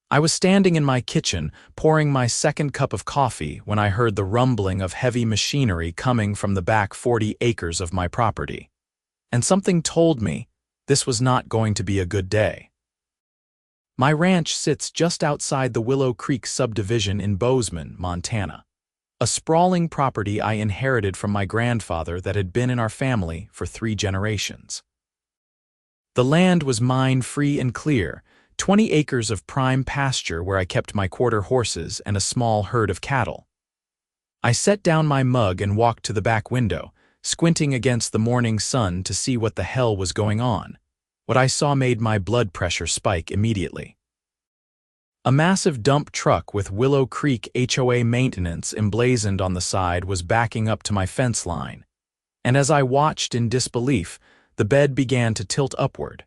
I was standing in my kitchen, pouring my second cup of coffee when I heard the rumbling of heavy machinery coming from the back 40 acres of my property. And something told me this was not going to be a good day. My ranch sits just outside the Willow Creek subdivision in Bozeman, Montana. A sprawling property I inherited from my grandfather that had been in our family for 3 generations. The land was mine free and clear, 20 acres of prime pasture where I kept my quarter horses and a small herd of cattle. I set down my mug and walked to the back window, squinting against the morning sun to see what the hell was going on. What I saw made my blood pressure spike immediately. A massive dump truck with Willow Creek HOA maintenance emblazoned on the side was backing up to my fence line, and as I watched in disbelief, the bed began to tilt upward.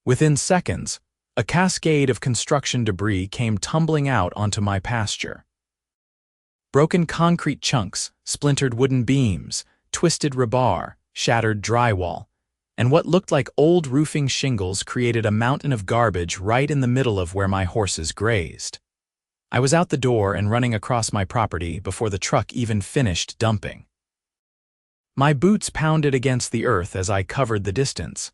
Within seconds, a cascade of construction debris came tumbling out onto my pasture. Broken concrete chunks, splintered wooden beams, twisted rebar, shattered drywall, and what looked like old roofing shingles created a mountain of garbage right in the middle of where my horses grazed. I was out the door and running across my property before the truck even finished dumping. My boots pounded against the earth as I covered the distance,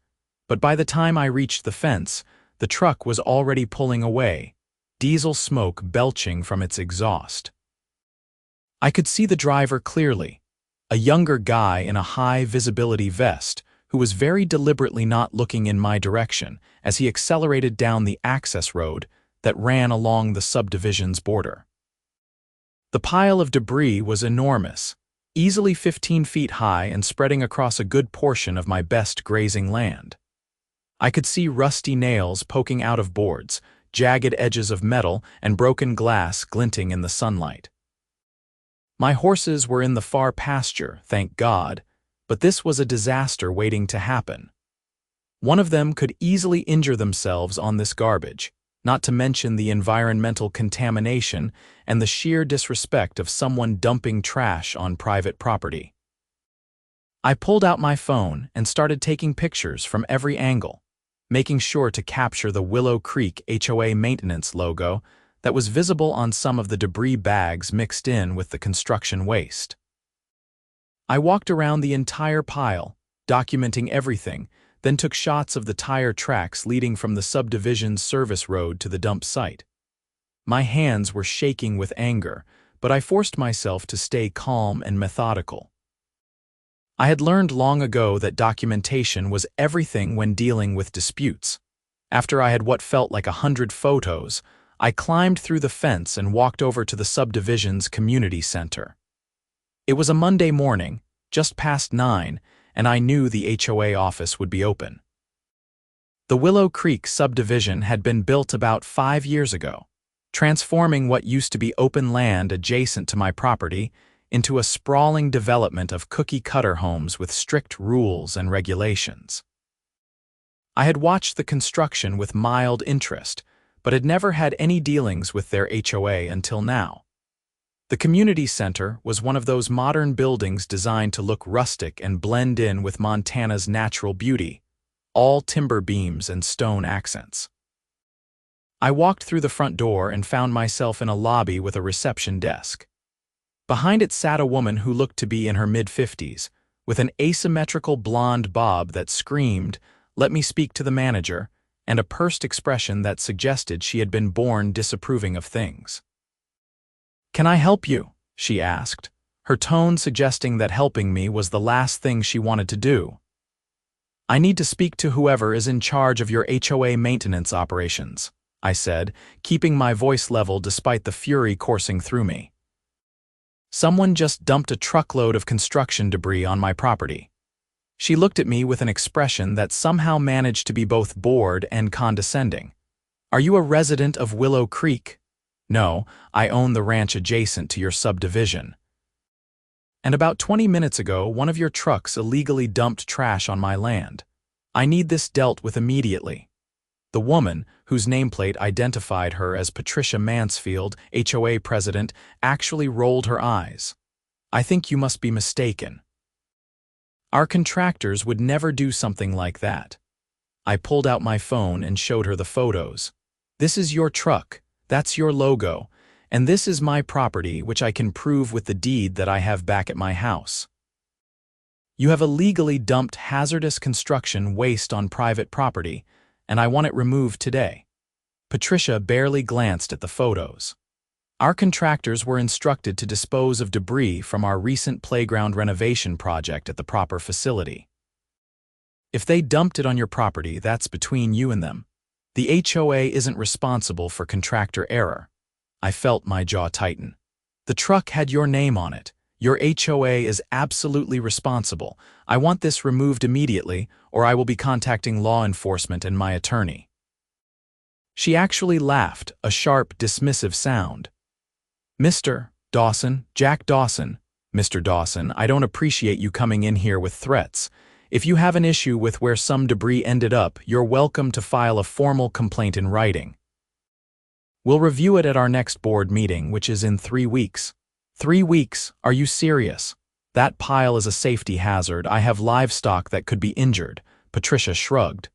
but by the time I reached the fence, the truck was already pulling away, diesel smoke belching from its exhaust. I could see the driver clearly, a younger guy in a high-visibility vest who was very deliberately not looking in my direction as he accelerated down the access road that ran along the subdivision's border. The pile of debris was enormous, easily 15 feet high and spreading across a good portion of my best grazing land. I could see rusty nails poking out of boards, jagged edges of metal, and broken glass glinting in the sunlight. My horses were in the far pasture, thank God, but this was a disaster waiting to happen. One of them could easily injure themselves on this garbage, not to mention the environmental contamination and the sheer disrespect of someone dumping trash on private property. I pulled out my phone and started taking pictures from every angle, making sure to capture the Willow Creek HOA maintenance logo that was visible on some of the debris bags mixed in with the construction waste. I walked around the entire pile, documenting everything, then took shots of the tire tracks leading from the subdivision's service road to the dump site. My hands were shaking with anger, but I forced myself to stay calm and methodical. I had learned long ago that documentation was everything when dealing with disputes. After I had what felt like 100 photos, I climbed through the fence and walked over to the subdivision's community center. It was a Monday morning, just past 9, and I knew the HOA office would be open. The Willow Creek subdivision had been built about 5 years ago, transforming what used to be open land adjacent to my property into a sprawling development of cookie-cutter homes with strict rules and regulations. I had watched the construction with mild interest, but had never had any dealings with their HOA until now. The community center was one of those modern buildings designed to look rustic and blend in with Montana's natural beauty, all timber beams and stone accents. I walked through the front door and found myself in a lobby with a reception desk. Behind it sat a woman who looked to be in her mid-50s, with an asymmetrical blonde bob that screamed, "Let me speak to the manager," and a pursed expression that suggested she had been born disapproving of things. "Can I help you?" she asked, her tone suggesting that helping me was the last thing she wanted to do. "I need to speak to whoever is in charge of your HOA maintenance operations," I said, keeping my voice level despite the fury coursing through me. "Someone just dumped a truckload of construction debris on my property." She looked at me with an expression that somehow managed to be both bored and condescending. "Are you a resident of Willow Creek?" "No, I own the ranch adjacent to your subdivision." "And about 20 minutes ago, one of your trucks illegally dumped trash on my land. I need this dealt with immediately." The woman, whose nameplate identified her as Patricia Mansfield, HOA president, actually rolled her eyes. "I think you must be mistaken. Our contractors would never do something like that." I pulled out my phone and showed her the photos. "This is your truck. That's your logo, and this is my property, which I can prove with the deed that I have back at my house. You have illegally dumped hazardous construction waste on private property, and I want it removed today." Patricia barely glanced at the photos. Our contractors were instructed to dispose of debris from our recent playground renovation project at the proper facility. If they dumped it on your property, that's between you and them. The HOA isn't responsible for contractor error. I felt my jaw tighten. The truck had your name on it. Your HOA is absolutely responsible. I want this removed immediately, or I will be contacting law enforcement and my attorney." She actually laughed, a sharp, dismissive sound. "Mr. Dawson, Jack Dawson, Mr. Dawson, I don't appreciate you coming in here with threats. If you have an issue with where some debris ended up, you're welcome to file a formal complaint in writing. We'll review it at our next board meeting, which is in 3 weeks. 3 weeks? Are you serious? That pile is a safety hazard. I have livestock that could be injured." Patricia shrugged.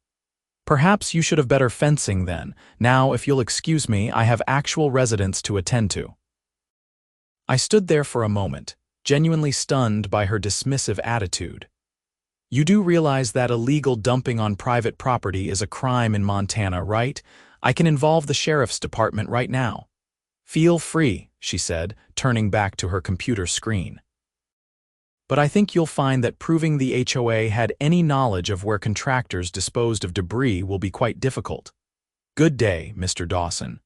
"Perhaps you should have better fencing then. Now, if you'll excuse me, I have actual residents to attend to." I stood there for a moment, genuinely stunned by her dismissive attitude. "You do realize that illegal dumping on private property is a crime in Montana, right? I can involve the sheriff's department right now." "Feel free," she said, turning back to her computer screen. "But I think you'll find that proving the HOA had any knowledge of where contractors disposed of debris will be quite difficult. Good day, Mr. Dawson."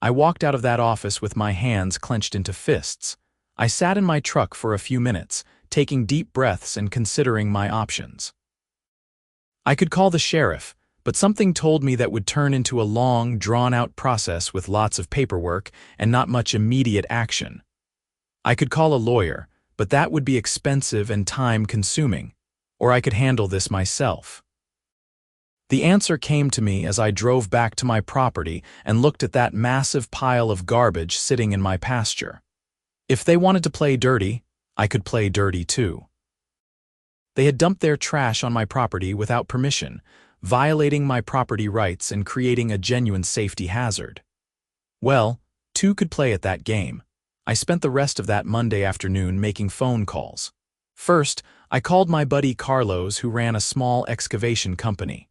I walked out of that office with my hands clenched into fists. I sat in my truck for a few minutes, taking deep breaths and considering my options. I could call the sheriff, but something told me that would turn into a long, drawn-out process with lots of paperwork and not much immediate action. I could call a lawyer, but that would be expensive and time-consuming, or I could handle this myself. The answer came to me as I drove back to my property and looked at that massive pile of garbage sitting in my pasture. If they wanted to play dirty, I could play dirty too. They had dumped their trash on my property without permission, violating my property rights and creating a genuine safety hazard. Well, two could play at that game. I spent the rest of that Monday afternoon making phone calls. First, I called my buddy Carlos, who ran a small excavation company.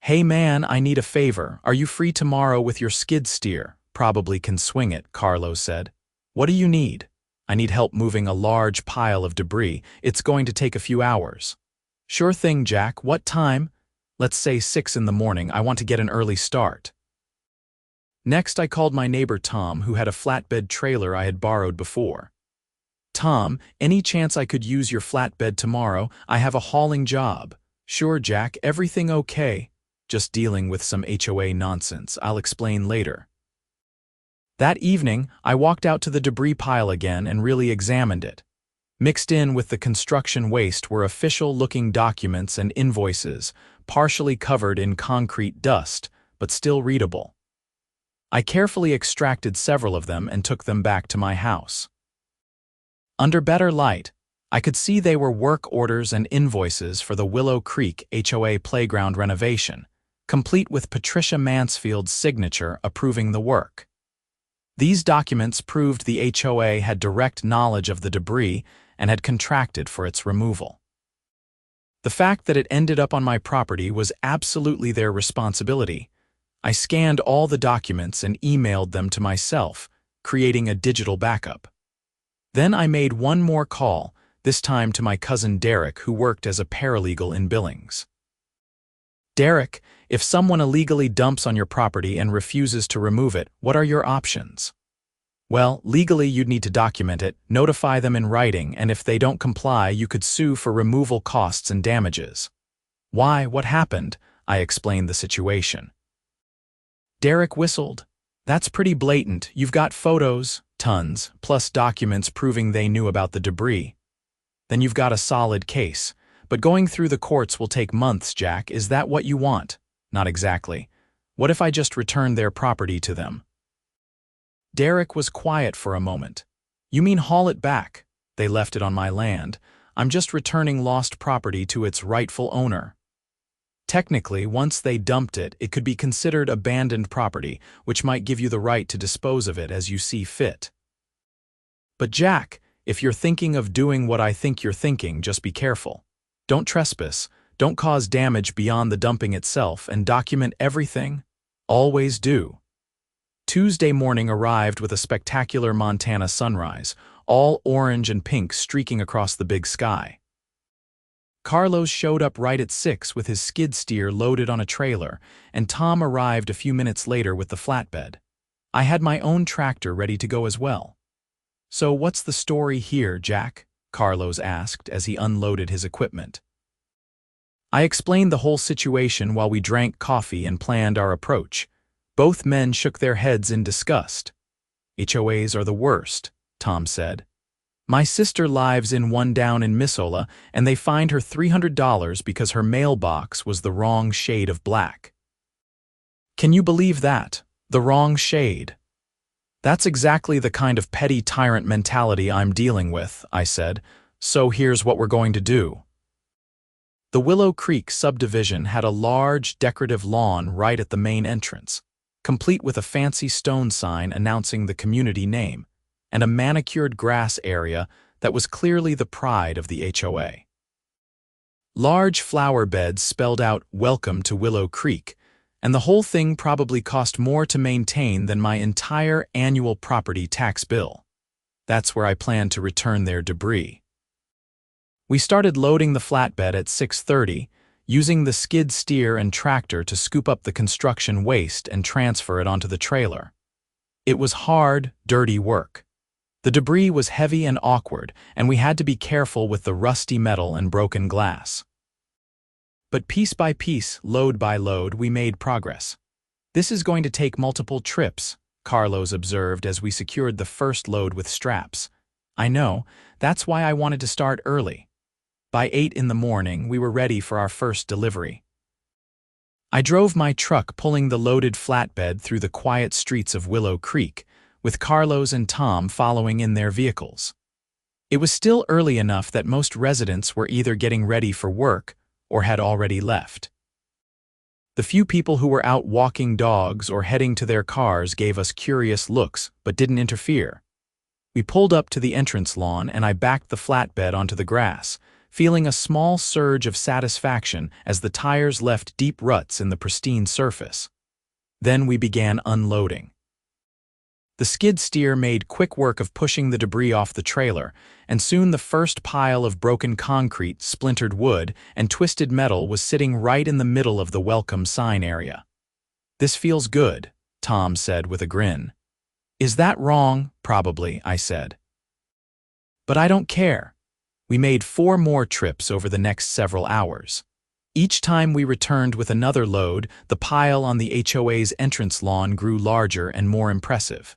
"Hey man, I need a favor. Are you free tomorrow with your skid steer?" "Probably can swing it," Carlos said. "What do you need?" "I need help moving a large pile of debris. It's going to take a few hours." "Sure thing, Jack. What time?" "Let's say 6 in the morning. I want to get an early start." Next, I called my neighbor Tom, who had a flatbed trailer I had borrowed before. "Tom, any chance I could use your flatbed tomorrow? I have a hauling job." "Sure, Jack. Everything okay?" "Just dealing with some HOA nonsense. I'll explain later." That evening, I walked out to the debris pile again and really examined it. Mixed in with the construction waste were official-looking documents and invoices, partially covered in concrete dust, but still readable. I carefully extracted several of them and took them back to my house. Under better light, I could see they were work orders and invoices for the Willow Creek HOA playground renovation, complete with Patricia Mansfield's signature approving the work. These documents proved the HOA had direct knowledge of the debris and had contracted for its removal. The fact that it ended up on my property was absolutely their responsibility. I scanned all the documents and emailed them to myself, creating a digital backup. Then I made one more call, this time to my cousin Derek, who worked as a paralegal in Billings. "Derek, if someone illegally dumps on your property and refuses to remove it, what are your options?" "Well, legally you'd need to document it, notify them in writing, and if they don't comply, you could sue for removal costs and damages." "Why, what happened?" I explained the situation. Derek whistled. "That's pretty blatant. You've got photos, tons, plus documents proving they knew about the debris. Then you've got a solid case. But going through the courts will take months, Jack. Is that what you want?" "Not exactly. What if I just return their property to them?" Derek was quiet for a moment. "You mean haul it back? They left it on my land. I'm just returning lost property to its rightful owner." Technically, once they dumped it, it could be considered abandoned property, which might give you the right to dispose of it as you see fit. But Jack, if you're thinking of doing what I think you're thinking, just be careful. Don't trespass, don't cause damage beyond the dumping itself, and document everything. Always do. Tuesday morning arrived with a spectacular Montana sunrise, all orange and pink streaking across the big sky. Carlos showed up right at 6 with his skid steer loaded on a trailer, and Tom arrived a few minutes later with the flatbed. I had my own tractor ready to go as well. "So what's the story here, Jack?" Carlos asked as he unloaded his equipment. I explained the whole situation while we drank coffee and planned our approach. Both men shook their heads in disgust. "HOAs are the worst," Tom said. "My sister lives in one down in Missoula, and they fined her $300 because her mailbox was the wrong shade of black." Can you believe that? The wrong shade. "That's exactly the kind of petty tyrant mentality I'm dealing with," I said. "So here's what we're going to do." The Willow Creek subdivision had a large, decorative lawn right at the main entrance, complete with a fancy stone sign announcing the community name, and a manicured grass area that was clearly the pride of the HOA. Large flower beds spelled out "Welcome to Willow Creek," and the whole thing probably cost more to maintain than my entire annual property tax bill. That's where I planned to return their debris. We started loading the flatbed at 6:30, using the skid steer and tractor to scoop up the construction waste and transfer it onto the trailer. It was hard, dirty work. The debris was heavy and awkward, and we had to be careful with the rusty metal and broken glass. But piece by piece, load by load, we made progress. "This is going to take multiple trips," Carlos observed as we secured the first load with straps. "I know, that's why I wanted to start early." By 8 in the morning, we were ready for our first delivery. I drove my truck pulling the loaded flatbed through the quiet streets of Willow Creek, with Carlos and Tom following in their vehicles. It was still early enough that most residents were either getting ready for work or had already left. The few people who were out walking dogs or heading to their cars gave us curious looks but didn't interfere. We pulled up to the entrance lawn and I backed the flatbed onto the grass, feeling a small surge of satisfaction as the tires left deep ruts in the pristine surface. Then we began unloading. The skid steer made quick work of pushing the debris off the trailer, and soon the first pile of broken concrete, splintered wood, and twisted metal was sitting right in the middle of the welcome sign area. "This feels good," Tom said with a grin. "Is that wrong?" "Probably," I said. "But I don't care." We made 4 more trips over the next several hours. Each time we returned with another load, the pile on the HOA's entrance lawn grew larger and more impressive.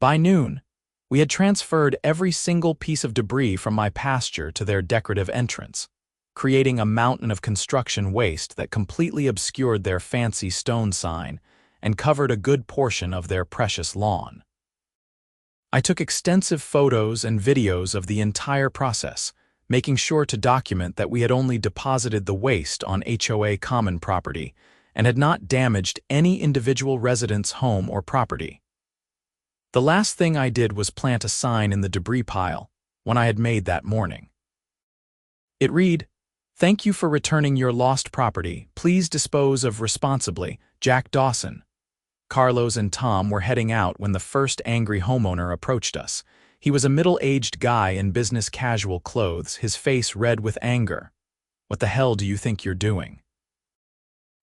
By noon, we had transferred every single piece of debris from my pasture to their decorative entrance, creating a mountain of construction waste that completely obscured their fancy stone sign and covered a good portion of their precious lawn. I took extensive photos and videos of the entire process, making sure to document that we had only deposited the waste on HOA common property and had not damaged any individual resident's home or property. The last thing I did was plant a sign in the debris pile, one I had made that morning. It read, "Thank you for returning your lost property. Please dispose of responsibly, Jack Dawson." Carlos and Tom were heading out when the first angry homeowner approached us. He was a middle-aged guy in business casual clothes, his face red with anger. "What the hell do you think you're doing?"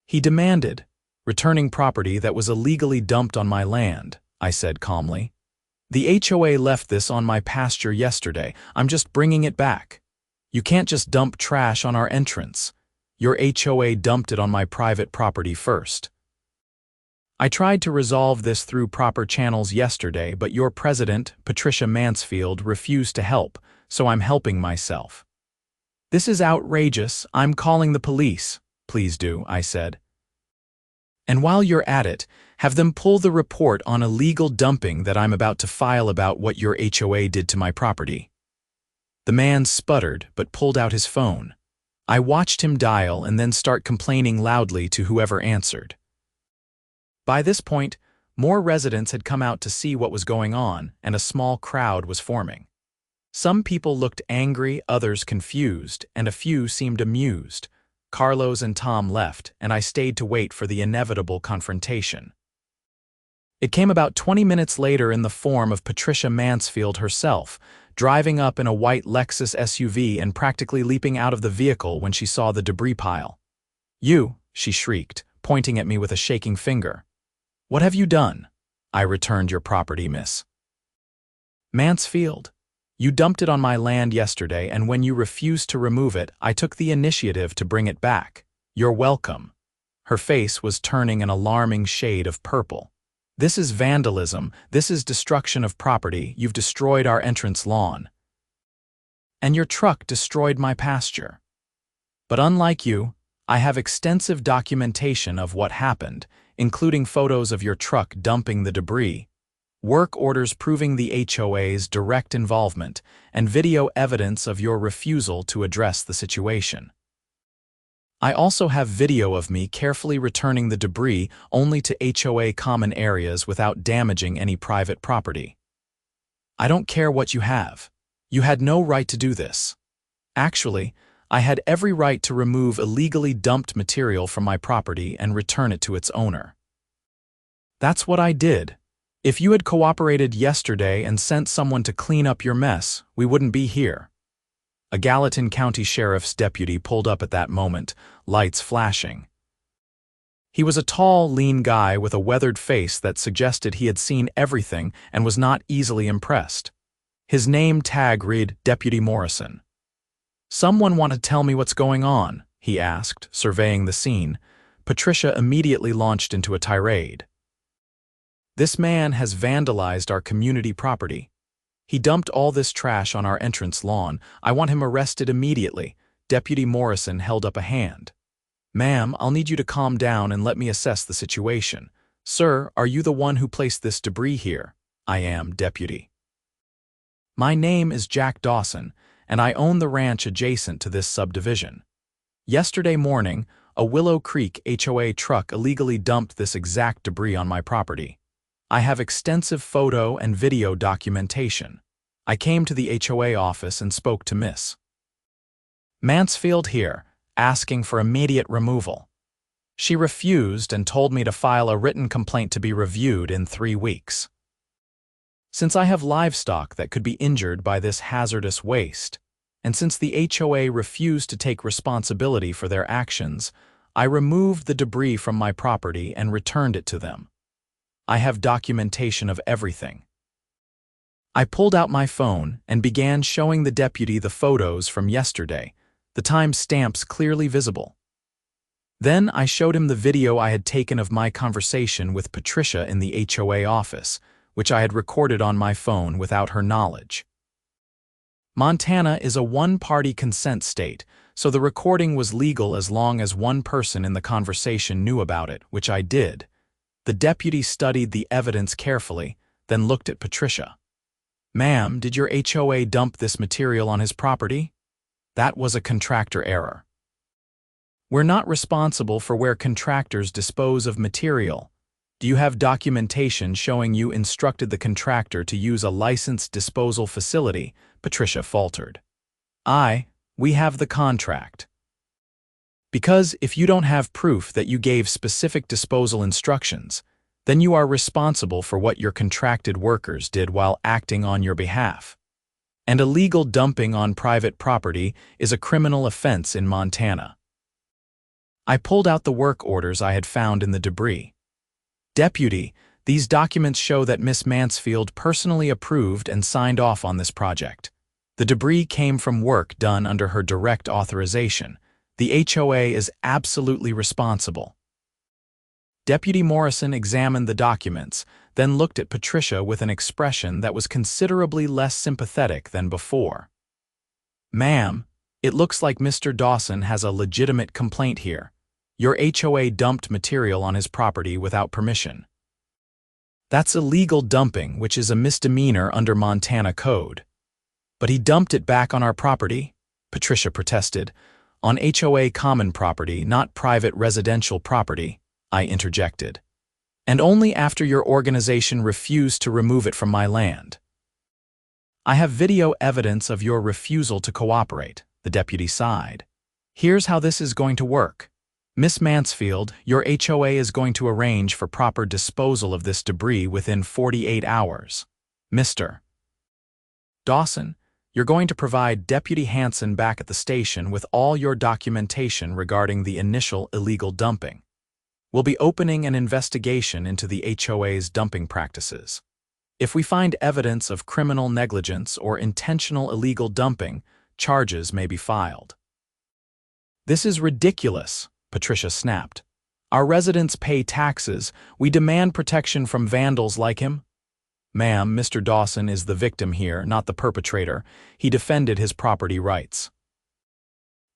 he demanded. "Returning property that was illegally dumped on my land," I said calmly. "The HOA left this on my pasture yesterday. I'm just bringing it back. You can't just dump trash on our entrance. Your HOA dumped it on my private property first." I tried to resolve this through proper channels yesterday, but your president, Patricia Mansfield, refused to help, so I'm helping myself. "This is outrageous. I'm calling the police." "Please do," I said. "And while you're at it, have them pull the report on illegal dumping that I'm about to file about what your HOA did to my property." The man sputtered but pulled out his phone. I watched him dial and then start complaining loudly to whoever answered. By this point, more residents had come out to see what was going on, and a small crowd was forming. Some people looked angry, others confused, and a few seemed amused. Carlos and Tom left, and I stayed to wait for the inevitable confrontation. It came about 20 minutes later in the form of Patricia Mansfield herself, driving up in a white Lexus SUV and practically leaping out of the vehicle when she saw the debris pile. "You," she shrieked, pointing at me with a shaking finger. "What have you done?" I returned. "Your property, miss." "Mansfield, you dumped it on my land yesterday, and when you refused to remove it, I took the initiative to bring it back. You're welcome." Her face was turning an alarming shade of purple. "This is vandalism. This is destruction of property. You've destroyed our entrance lawn. And your truck destroyed my pasture. But unlike you, I have extensive documentation of what happened, including photos of your truck dumping the debris, work orders proving the HOA's direct involvement, and video evidence of your refusal to address the situation. I also have video of me carefully returning the debris only to HOA common areas without damaging any private property. I don't care what you have. You had no right to do this. Actually, I had every right to remove illegally dumped material from my property and return it to its owner. That's what I did. If you had cooperated yesterday and sent someone to clean up your mess, we wouldn't be here." A Gallatin County Sheriff's deputy pulled up at that moment, lights flashing. He was a tall, lean guy with a weathered face that suggested he had seen everything and was not easily impressed. His name tag read Deputy Morrison. "Someone want to tell me what's going on?" he asked, surveying the scene. Patricia immediately launched into a tirade. "This man has vandalized our community property. He dumped all this trash on our entrance lawn. I want him arrested immediately." Deputy Morrison held up a hand. "Ma'am, I'll need you to calm down and let me assess the situation. Sir, are you the one who placed this debris here?" "I am, Deputy." "My name is Jack Dawson, and I own the ranch adjacent to this subdivision. Yesterday morning, a Willow Creek HOA truck illegally dumped this exact debris on my property. I have extensive photo and video documentation. I came to the HOA office and spoke to Miss Mansfield here, asking for immediate removal. She refused and told me to file a written complaint to be reviewed in 3 weeks. Since I have livestock that could be injured by this hazardous waste, and since the HOA refused to take responsibility for their actions, I removed the debris from my property and returned it to them. I have documentation of everything." I pulled out my phone and began showing the deputy the photos from yesterday, the time stamps clearly visible. Then I showed him the video I had taken of my conversation with Patricia in the HOA office, which I had recorded on my phone without her knowledge. Montana is a one-party consent state, so the recording was legal as long as one person in the conversation knew about it, which I did. The deputy studied the evidence carefully, then looked at Patricia. "Ma'am, did your HOA dump this material on his property?" "That was a contractor error." "We're not responsible for where contractors dispose of material. Do you have documentation showing you instructed the contractor to use a licensed disposal facility?" Patricia faltered. We have the contract." "Because if you don't have proof that you gave specific disposal instructions, then you are responsible for what your contracted workers did while acting on your behalf. And illegal dumping on private property is a criminal offense in Montana." I pulled out the work orders I had found in the debris. "Deputy, these documents show that Miss Mansfield personally approved and signed off on this project. The debris came from work done under her direct authorization. The HOA is absolutely responsible." Deputy Morrison examined the documents, then looked at Patricia with an expression that was considerably less sympathetic than before. "Ma'am, it looks like Mr. Dawson has a legitimate complaint here. Your HOA dumped material on his property without permission." "That's illegal dumping, which is a misdemeanor under Montana code." "But he dumped it back on our property," Patricia protested. On HOA common property, not private residential property, I interjected. And only after your organization refused to remove it from my land. I have video evidence of your refusal to cooperate, the deputy sighed. Here's how this is going to work. Miss Mansfield, your HOA is going to arrange for proper disposal of this debris within 48 hours. Mr. Dawson, you're going to provide Deputy Hanson back at the station with all your documentation regarding the initial illegal dumping. We'll be opening an investigation into the HOA's dumping practices. If we find evidence of criminal negligence or intentional illegal dumping, charges may be filed. This is ridiculous, Patricia snapped. Our residents pay taxes. We demand protection from vandals like him. Ma'am, Mr. Dawson is the victim here, not the perpetrator. He defended his property rights.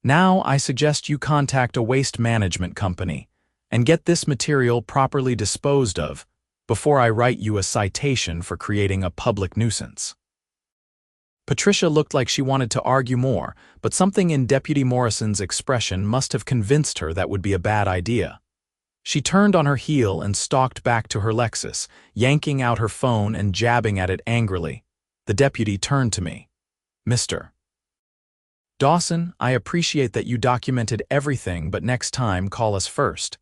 Now I suggest you contact a waste management company and get this material properly disposed of before I write you a citation for creating a public nuisance. Patricia looked like she wanted to argue more, but something in Deputy Morrison's expression must have convinced her that would be a bad idea. She turned on her heel and stalked back to her Lexus, yanking out her phone and jabbing at it angrily. The deputy turned to me. Mr. Dawson, I appreciate that you documented everything, but next time call us first.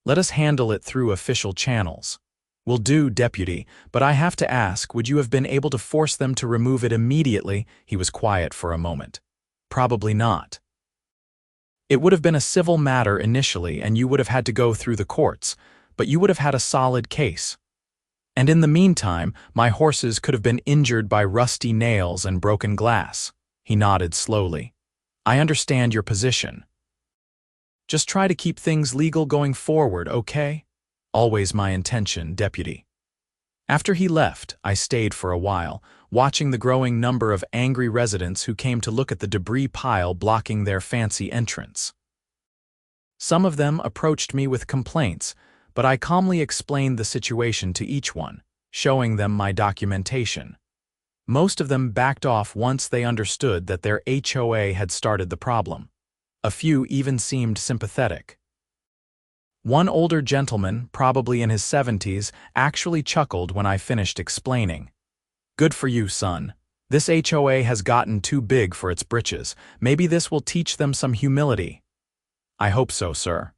Let us handle it through official channels. Will do, deputy, but I have to ask, would you have been able to force them to remove it immediately? He was quiet for a moment. Probably not. It would have been a civil matter initially, and you would have had to go through the courts, but you would have had a solid case. And in the meantime, my horses could have been injured by rusty nails and broken glass. He nodded slowly. I understand your position. Just try to keep things legal going forward, okay? Always my intention, deputy. After he left, I stayed for a while, watching the growing number of angry residents who came to look at the debris pile blocking their fancy entrance. Some of them approached me with complaints, but I calmly explained the situation to each one, showing them my documentation. Most of them backed off once they understood that their HOA had started the problem. A few even seemed sympathetic. One older gentleman, probably in his 70s, actually chuckled when I finished explaining. Good for you, son. This HOA has gotten too big for its britches. Maybe this will teach them some humility. I hope so, sir.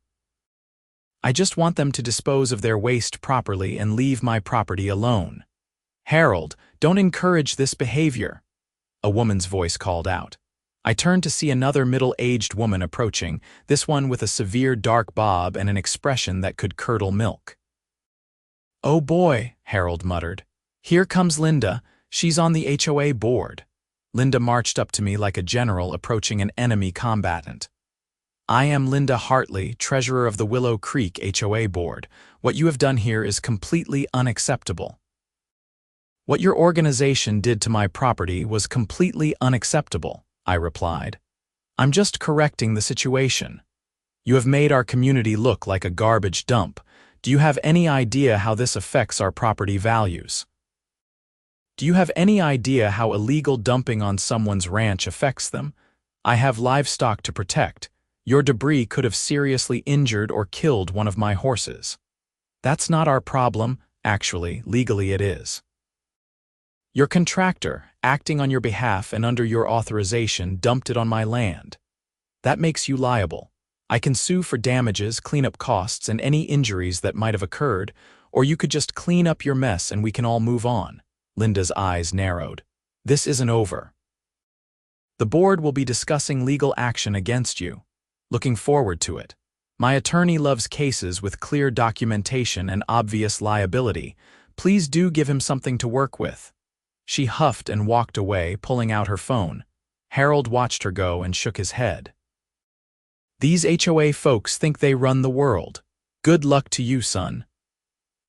I just want them to dispose of their waste properly and leave my property alone. Harold, don't encourage this behavior. A woman's voice called out. I turned to see another middle-aged woman approaching, this one with a severe dark bob and an expression that could curdle milk. Oh boy, Harold muttered. Here comes Linda. She's on the HOA board. Linda marched up to me like a general approaching an enemy combatant. I am Linda Hartley, treasurer of the Willow Creek HOA board. What you have done here is completely unacceptable. What your organization did to my property was completely unacceptable, I replied. I'm just correcting the situation. You have made our community look like a garbage dump. Do you have any idea how this affects our property values? Do you have any idea how illegal dumping on someone's ranch affects them? I have livestock to protect. Your debris could have seriously injured or killed one of my horses. That's not our problem. Actually, legally it is. Your contractor, acting on your behalf and under your authorization, dumped it on my land. That makes you liable. I can sue for damages, cleanup costs, and any injuries that might have occurred, or you could just clean up your mess and we can all move on. Linda's eyes narrowed. This isn't over. The board will be discussing legal action against you. Looking forward to it. My attorney loves cases with clear documentation and obvious liability. Please do give him something to work with. She huffed and walked away, pulling out her phone. Harold watched her go and shook his head. These HOA folks think they run the world. Good luck to you, son.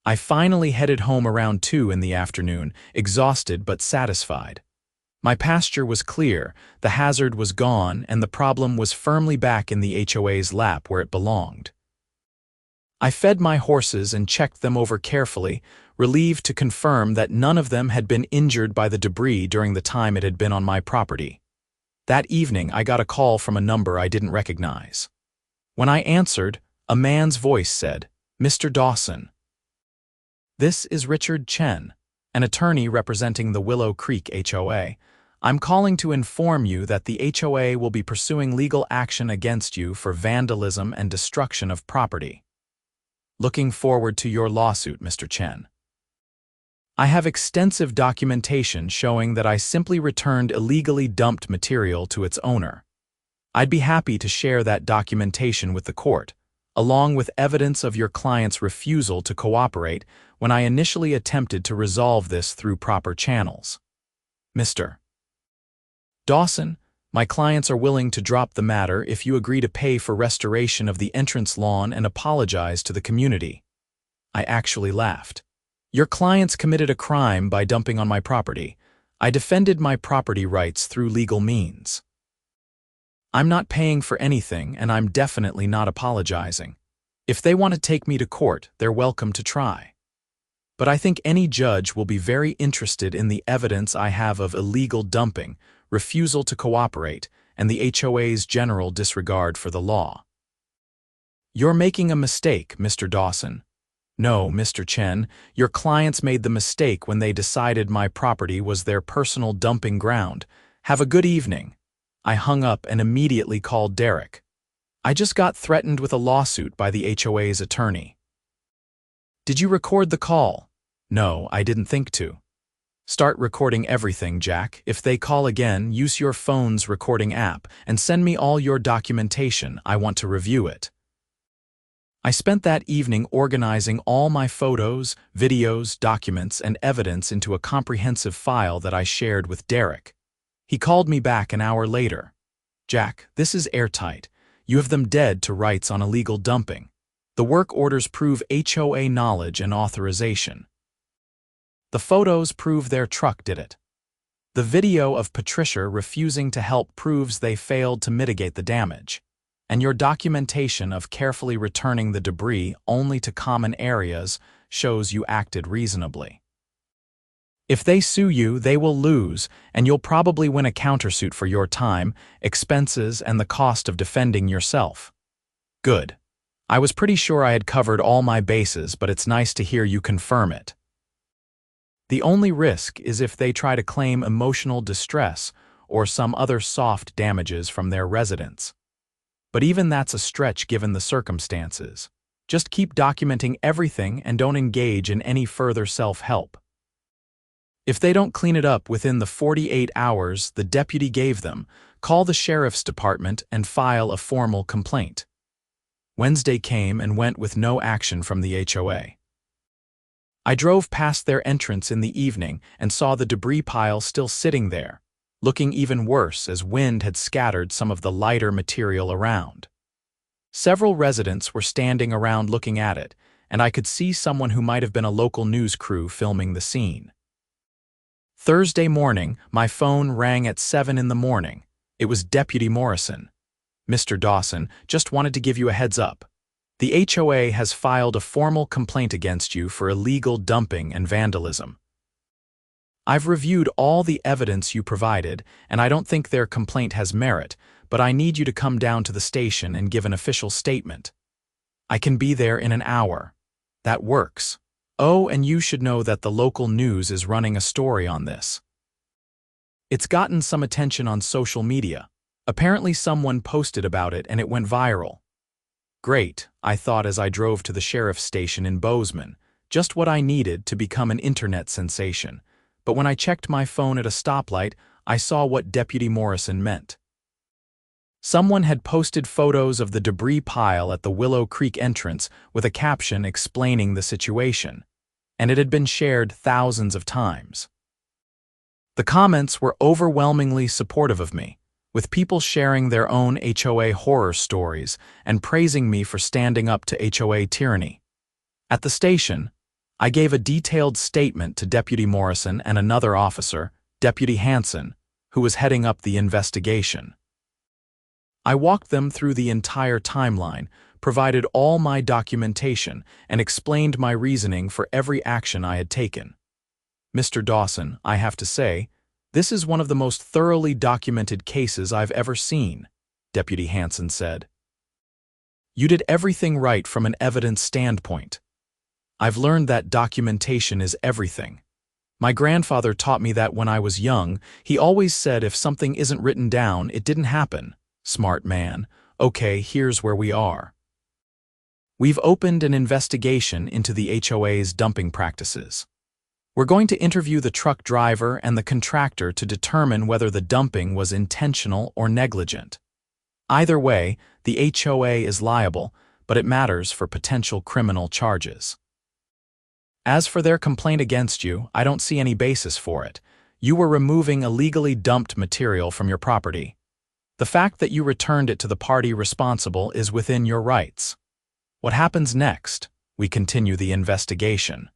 I finally headed home around 2 in the afternoon, exhausted but satisfied. My pasture was clear, the hazard was gone, and the problem was firmly back in the HOA's lap where it belonged. I fed my horses and checked them over carefully, relieved to confirm that none of them had been injured by the debris during the time it had been on my property. That evening, I got a call from a number I didn't recognize. When I answered, a man's voice said, "Mr. Dawson." "This is Richard Chen, an attorney representing the Willow Creek HOA. I'm calling to inform you that the HOA will be pursuing legal action against you for vandalism and destruction of property. Looking forward to your lawsuit, Mr. Chen. I have extensive documentation showing that I simply returned illegally dumped material to its owner. I'd be happy to share that documentation with the court, along with evidence of your client's refusal to cooperate when I initially attempted to resolve this through proper channels. Mr. Dawson, my clients are willing to drop the matter if you agree to pay for restoration of the entrance lawn and apologize to the community." I actually laughed. "Your clients committed a crime by dumping on my property. I defended my property rights through legal means. I'm not paying for anything, and I'm definitely not apologizing. If they want to take me to court, they're welcome to try. But I think any judge will be very interested in the evidence I have of illegal dumping, refusal to cooperate, and the HOA's general disregard for the law. You're making a mistake, Mr. Dawson. No, Mr. Chen, your clients made the mistake when they decided my property was their personal dumping ground. Have a good evening." I hung up and immediately called Derek. I just got threatened with a lawsuit by the HOA's attorney. "Did you record the call?" "No, I didn't think to." "Start recording everything, Jack. If they call again, use your phone's recording app and send me all your documentation. I want to review it." I spent that evening organizing all my photos, videos, documents, and evidence into a comprehensive file that I shared with Derek. He called me back an hour later. "Jack, this is airtight. You have them dead to rights on illegal dumping. The work orders prove HOA knowledge and authorization. The photos prove their truck did it. The video of Patricia refusing to help proves they failed to mitigate the damage. And your documentation of carefully returning the debris only to common areas shows you acted reasonably. If they sue you, they will lose, and you'll probably win a countersuit for your time, expenses, and the cost of defending yourself." "Good. I was pretty sure I had covered all my bases, but it's nice to hear you confirm it. The only risk is if they try to claim emotional distress or some other soft damages from their residents. But even that's a stretch given the circumstances. Just keep documenting everything and don't engage in any further self-help. If they don't clean it up within the 48 hours the deputy gave them, call the sheriff's department and file a formal complaint." Wednesday came and went with no action from the HOA. I drove past their entrance in the evening and saw the debris pile still sitting there, looking even worse as wind had scattered some of the lighter material around. Several residents were standing around looking at it, and I could see someone who might have been a local news crew filming the scene. Thursday morning, my phone rang at 7 in the morning. It was Deputy Morrison. "Mr. Dawson, just wanted to give you a heads up. The HOA has filed a formal complaint against you for illegal dumping and vandalism. I've reviewed all the evidence you provided, and I don't think their complaint has merit, but I need you to come down to the station and give an official statement. I can be there in an hour. That works. Oh, and you should know that the local news is running a story on this. It's gotten some attention on social media. Apparently someone posted about it and it went viral." Great, I thought as I drove to the sheriff's station in Bozeman, just what I needed to become an internet sensation. But when I checked my phone at a stoplight, I saw what Deputy Morrison meant. Someone had posted photos of the debris pile at the Willow Creek entrance with a caption explaining the situation, and it had been shared thousands of times. The comments were overwhelmingly supportive of me, with people sharing their own HOA horror stories and praising me for standing up to HOA tyranny. At the station, I gave a detailed statement to Deputy Morrison and another officer, Deputy Hanson, who was heading up the investigation. I walked them through the entire timeline, provided all my documentation, and explained my reasoning for every action I had taken. "Mr. Dawson, I have to say, "This is one of the most thoroughly documented cases I've ever seen," Deputy Hansen said. "You did everything right from an evidence standpoint. I've learned that documentation is everything. My grandfather taught me that when I was young. He always said if something isn't written down, it didn't happen. Smart man. Okay, here's where we are. We've opened an investigation into the HOA's dumping practices. We're going to interview the truck driver and the contractor to determine whether the dumping was intentional or negligent. Either way, the HOA is liable, but it matters for potential criminal charges. As for their complaint against you, I don't see any basis for it. You were removing illegally dumped material from your property. The fact that you returned it to the party responsible is within your rights. What happens next? We continue the investigation.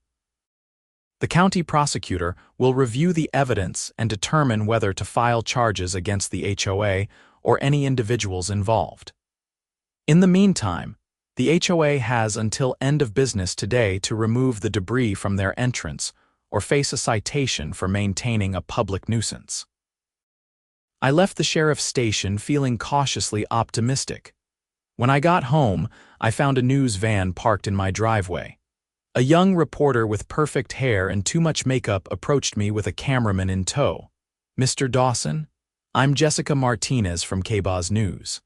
The county prosecutor will review the evidence and determine whether to file charges against the HOA or any individuals involved. In the meantime, the HOA has until end of business today to remove the debris from their entrance or face a citation for maintaining a public nuisance. I left the sheriff's station feeling cautiously optimistic. When I got home, I found a news van parked in my driveway. A young reporter with perfect hair and too much makeup approached me with a cameraman in tow. "Mr. Dawson, I'm Jessica Martinez from KBOZ News.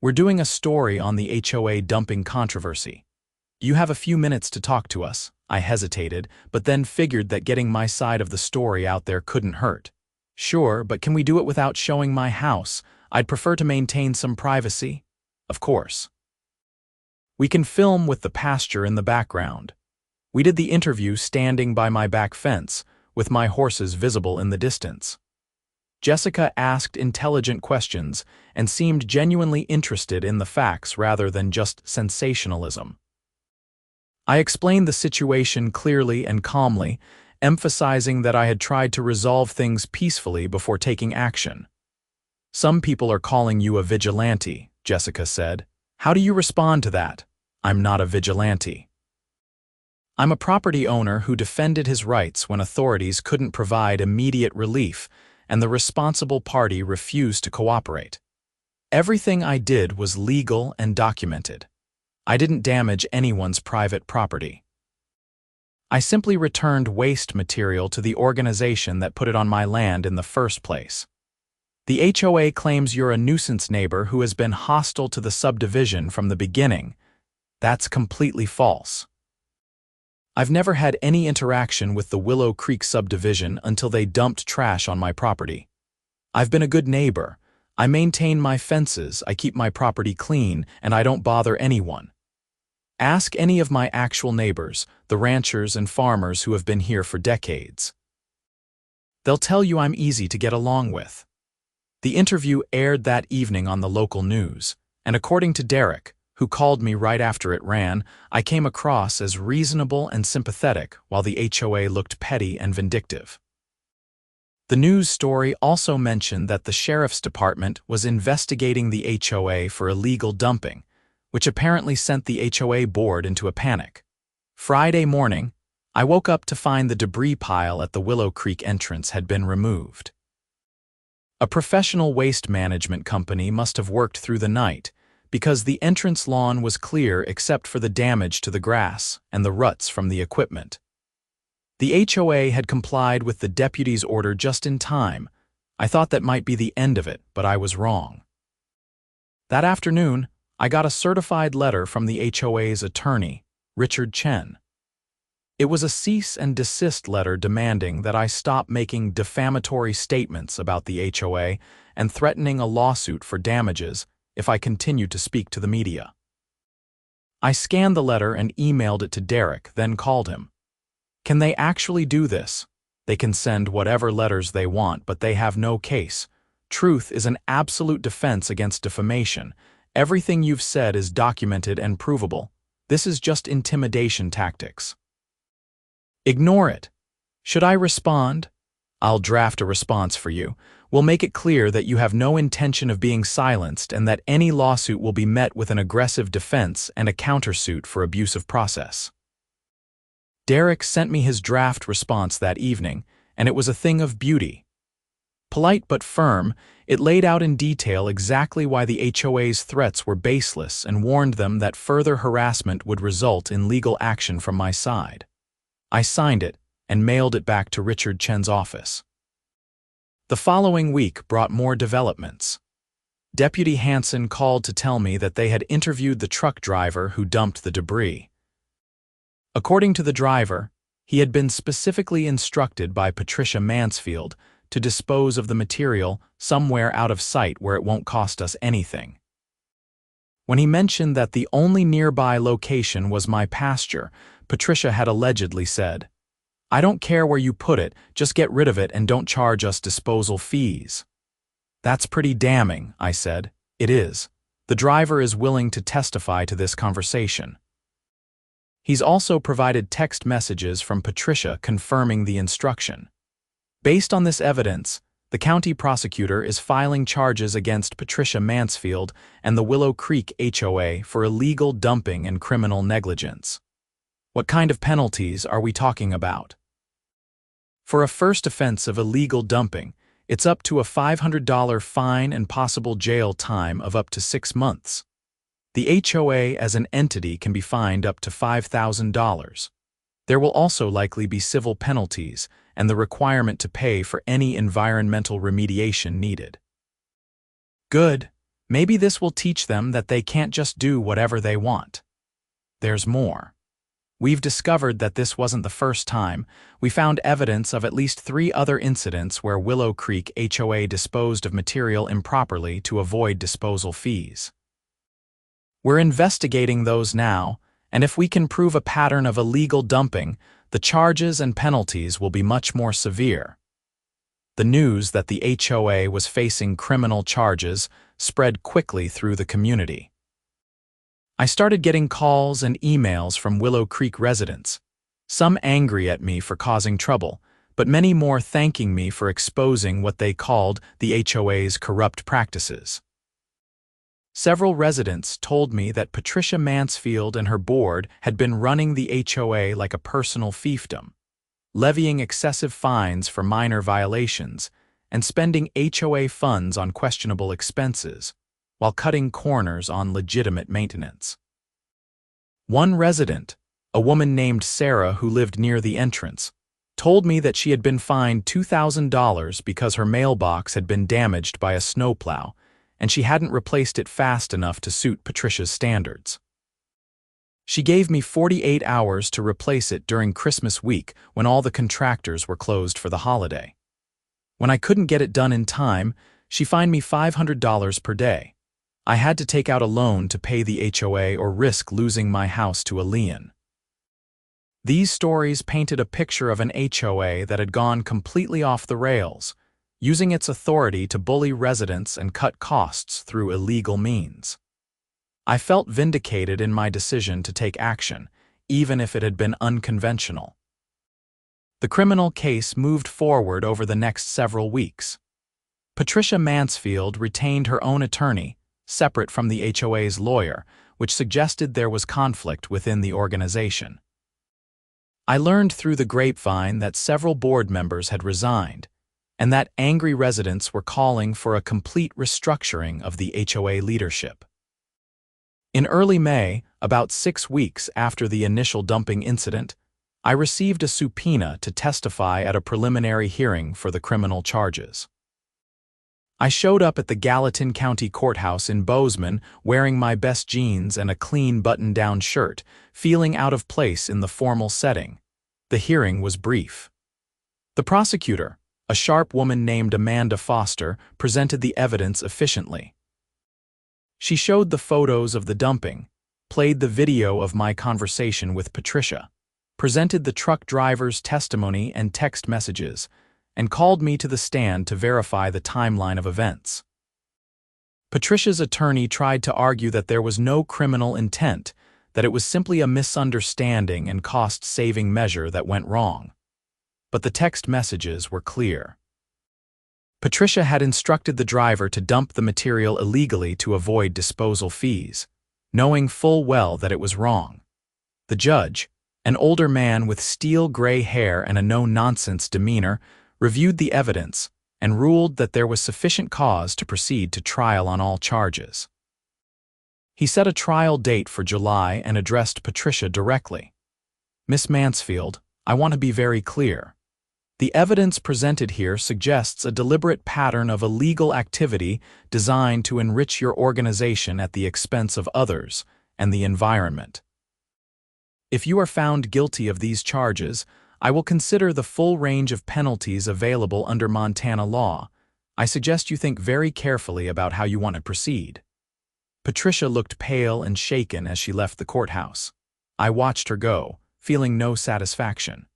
We're doing a story on the HOA dumping controversy. You have a few minutes to talk to us." I hesitated, but then figured that getting my side of the story out there couldn't hurt. "Sure, but can we do it without showing my house? I'd prefer to maintain some privacy." "Of course. We can film with the pasture in the background." We did the interview standing by my back fence, with my horses visible in the distance. Jessica asked intelligent questions and seemed genuinely interested in the facts rather than just sensationalism. I explained the situation clearly and calmly, emphasizing that I had tried to resolve things peacefully before taking action. "Some people are calling you a vigilante," Jessica said. "How do you respond to that?" "I'm not a vigilante. I'm a property owner who defended his rights when authorities couldn't provide immediate relief and the responsible party refused to cooperate. Everything I did was legal and documented. I didn't damage anyone's private property. I simply returned waste material to the organization that put it on my land in the first place. The HOA claims you're a nuisance neighbor who has been hostile to the subdivision from the beginning. That's completely false. I've never had any interaction with the Willow Creek subdivision until they dumped trash on my property. I've been a good neighbor. I maintain my fences, I keep my property clean, and I don't bother anyone. Ask any of my actual neighbors, the ranchers and farmers who have been here for decades. They'll tell you I'm easy to get along with." The interview aired that evening on the local news, and according to Derek, who called me right after it ran, I came across as reasonable and sympathetic while the HOA looked petty and vindictive. The news story also mentioned that the sheriff's department was investigating the HOA for illegal dumping, which apparently sent the HOA board into a panic. Friday morning, I woke up to find the debris pile at the Willow Creek entrance had been removed. A professional waste management company must have worked through the night, because the entrance lawn was clear except for the damage to the grass and the ruts from the equipment. The HOA had complied with the deputy's order just in time. I thought that might be the end of it, but I was wrong. That afternoon, I got a certified letter from the HOA's attorney, Richard Chen. It was a cease and desist letter demanding that I stop making defamatory statements about the HOA and threatening a lawsuit for damages if I continued to speak to the media. I scanned the letter and emailed it to Derek, then called him. Can they actually do this? They can send whatever letters they want, but they have no case. Truth is an absolute defense against defamation. Everything you've said is documented and provable. This is just intimidation tactics. Ignore it. Should I respond? I'll draft a response for you. We'll make it clear that you have no intention of being silenced and that any lawsuit will be met with an aggressive defense and a countersuit for abuse of process. Derek sent me his draft response that evening, and it was a thing of beauty. Polite but firm, it laid out in detail exactly why the HOA's threats were baseless and warned them that further harassment would result in legal action from my side. I signed it and mailed it back to Richard Chen's office. The following week brought more developments. Deputy Hansen called to tell me that they had interviewed the truck driver who dumped the debris. According to the driver, he had been specifically instructed by Patricia Mansfield to dispose of the material somewhere out of sight where it won't cost us anything. When he mentioned that the only nearby location was my pasture, Patricia had allegedly said, "I don't care where you put it, just get rid of it and don't charge us disposal fees." "That's pretty damning," I said. "It is. The driver is willing to testify to this conversation." He's also provided text messages from Patricia confirming the instruction. Based on this evidence, the county prosecutor is filing charges against Patricia Mansfield and the Willow Creek HOA for illegal dumping and criminal negligence. What kind of penalties are we talking about? For a first offense of illegal dumping, it's up to a $500 fine and possible jail time of up to 6 months. The HOA as an entity can be fined up to $5,000. There will also likely be civil penalties and the requirement to pay for any environmental remediation needed. Good. Maybe this will teach them that they can't just do whatever they want. There's more. We've discovered that this wasn't the first time. We found evidence of at least 3 other incidents where Willow Creek HOA disposed of material improperly to avoid disposal fees. We're investigating those now, and if we can prove a pattern of illegal dumping, the charges and penalties will be much more severe. The news that the HOA was facing criminal charges spread quickly through the community. I started getting calls and emails from Willow Creek residents, some angry at me for causing trouble, but many more thanking me for exposing what they called the HOA's corrupt practices. Several residents told me that Patricia Mansfield and her board had been running the HOA like a personal fiefdom, levying excessive fines for minor violations and spending HOA funds on questionable expenses, while cutting corners on legitimate maintenance. One resident, a woman named Sarah who lived near the entrance, told me that she had been fined $2,000 because her mailbox had been damaged by a snowplow, and she hadn't replaced it fast enough to suit Patricia's standards. She gave me 48 hours to replace it during Christmas week when all the contractors were closed for the holiday. When I couldn't get it done in time, she fined me $500 per day. I had to take out a loan to pay the HOA or risk losing my house to a lien. These stories painted a picture of an HOA that had gone completely off the rails, using its authority to bully residents and cut costs through illegal means. I felt vindicated in my decision to take action, even if it had been unconventional. The criminal case moved forward over the next several weeks. Patricia Mansfield retained her own attorney, separate from the HOA's lawyer, which suggested there was conflict within the organization. I learned through the grapevine that several board members had resigned, and that angry residents were calling for a complete restructuring of the HOA leadership. In early May, about 6 weeks after the initial dumping incident, I received a subpoena to testify at a preliminary hearing for the criminal charges. I showed up at the Gallatin County Courthouse in Bozeman wearing my best jeans and a clean button-down shirt, feeling out of place in the formal setting. The hearing was brief. The prosecutor, a sharp woman named Amanda Foster, presented the evidence efficiently. She showed the photos of the dumping, played the video of my conversation with Patricia, presented the truck driver's testimony and text messages, and called me to the stand to verify the timeline of events. Patricia's attorney tried to argue that there was no criminal intent, that it was simply a misunderstanding and cost-saving measure that went wrong. But the text messages were clear. Patricia had instructed the driver to dump the material illegally to avoid disposal fees, knowing full well that it was wrong. The judge, an older man with steel gray hair and a no-nonsense demeanor, reviewed the evidence, and ruled that there was sufficient cause to proceed to trial on all charges. He set a trial date for July and addressed Patricia directly. "Miss Mansfield, I want to be very clear. The evidence presented here suggests a deliberate pattern of illegal activity designed to enrich your organization at the expense of others and the environment. If you are found guilty of these charges, I will consider the full range of penalties available under Montana law. I suggest you think very carefully about how you want to proceed." Patricia looked pale and shaken as she left the courthouse. I watched her go, feeling no satisfaction.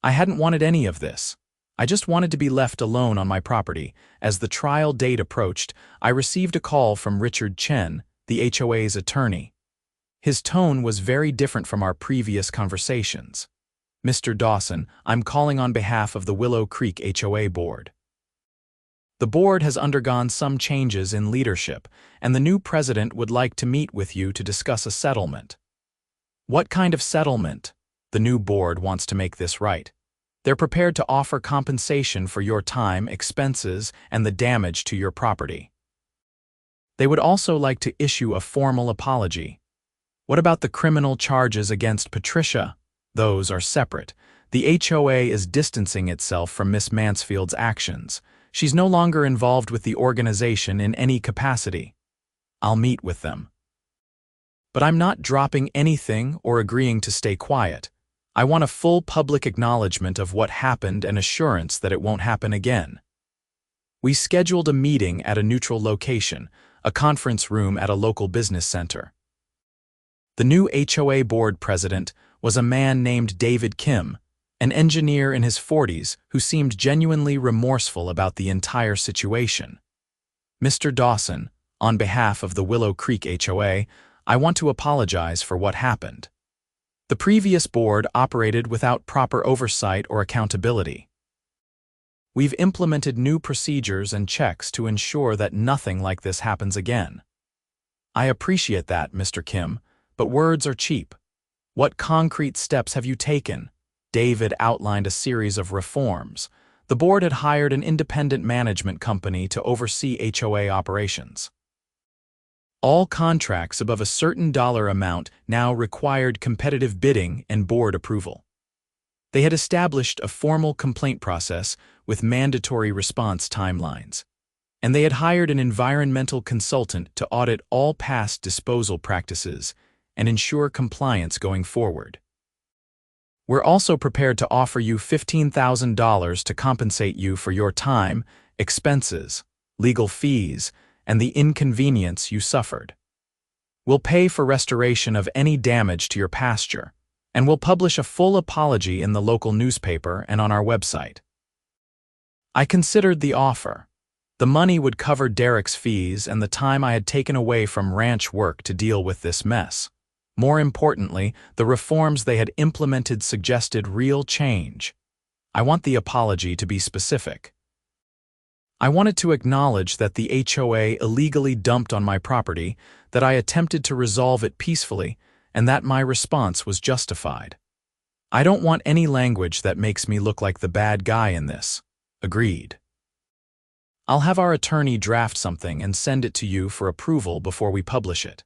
I hadn't wanted any of this. I just wanted to be left alone on my property. As the trial date approached, I received a call from Richard Chen, the HOA's attorney. His tone was very different from our previous conversations. "Mr. Dawson, I'm calling on behalf of the Willow Creek HOA board. The board has undergone some changes in leadership, and the new president would like to meet with you to discuss a settlement." "What kind of settlement?" "The new board wants to make this right. They're prepared to offer compensation for your time, expenses, and the damage to your property. They would also like to issue a formal apology." "What about the criminal charges against Patricia?" "Those are separate. The HOA is distancing itself from Miss Mansfield's actions. She's no longer involved with the organization in any capacity." "I'll meet with them." "But I'm not dropping anything or agreeing to stay quiet. I want a full public acknowledgement of what happened and assurance that it won't happen again." We scheduled a meeting at a neutral location, a conference room at a local business center. The new HOA board president was a man named David Kim, an engineer in his 40s who seemed genuinely remorseful about the entire situation. "Mr. Dawson, on behalf of the Willow Creek HOA, I want to apologize for what happened. The previous board operated without proper oversight or accountability. We've implemented new procedures and checks to ensure that nothing like this happens again." "I appreciate that, Mr. Kim, but words are cheap. What concrete steps have you taken?" David outlined a series of reforms. The board had hired an independent management company to oversee HOA operations. All contracts above a certain dollar amount now required competitive bidding and board approval. They had established a formal complaint process with mandatory response timelines, and they had hired an environmental consultant to audit all past disposal practices and ensure compliance going forward. "We're also prepared to offer you $15,000 to compensate you for your time, expenses, legal fees, and the inconvenience you suffered. We'll pay for restoration of any damage to your pasture, and we'll publish a full apology in the local newspaper and on our website." I considered the offer. The money would cover Derek's fees and the time I had taken away from ranch work to deal with this mess. More importantly, the reforms they had implemented suggested real change. I want the apology to be specific. I wanted to acknowledge that the HOA illegally dumped on my property, that I attempted to resolve it peacefully, and that my response was justified. I don't want any language that makes me look like the bad guy in this. Agreed. I'll have our attorney draft something and send it to you for approval before we publish it.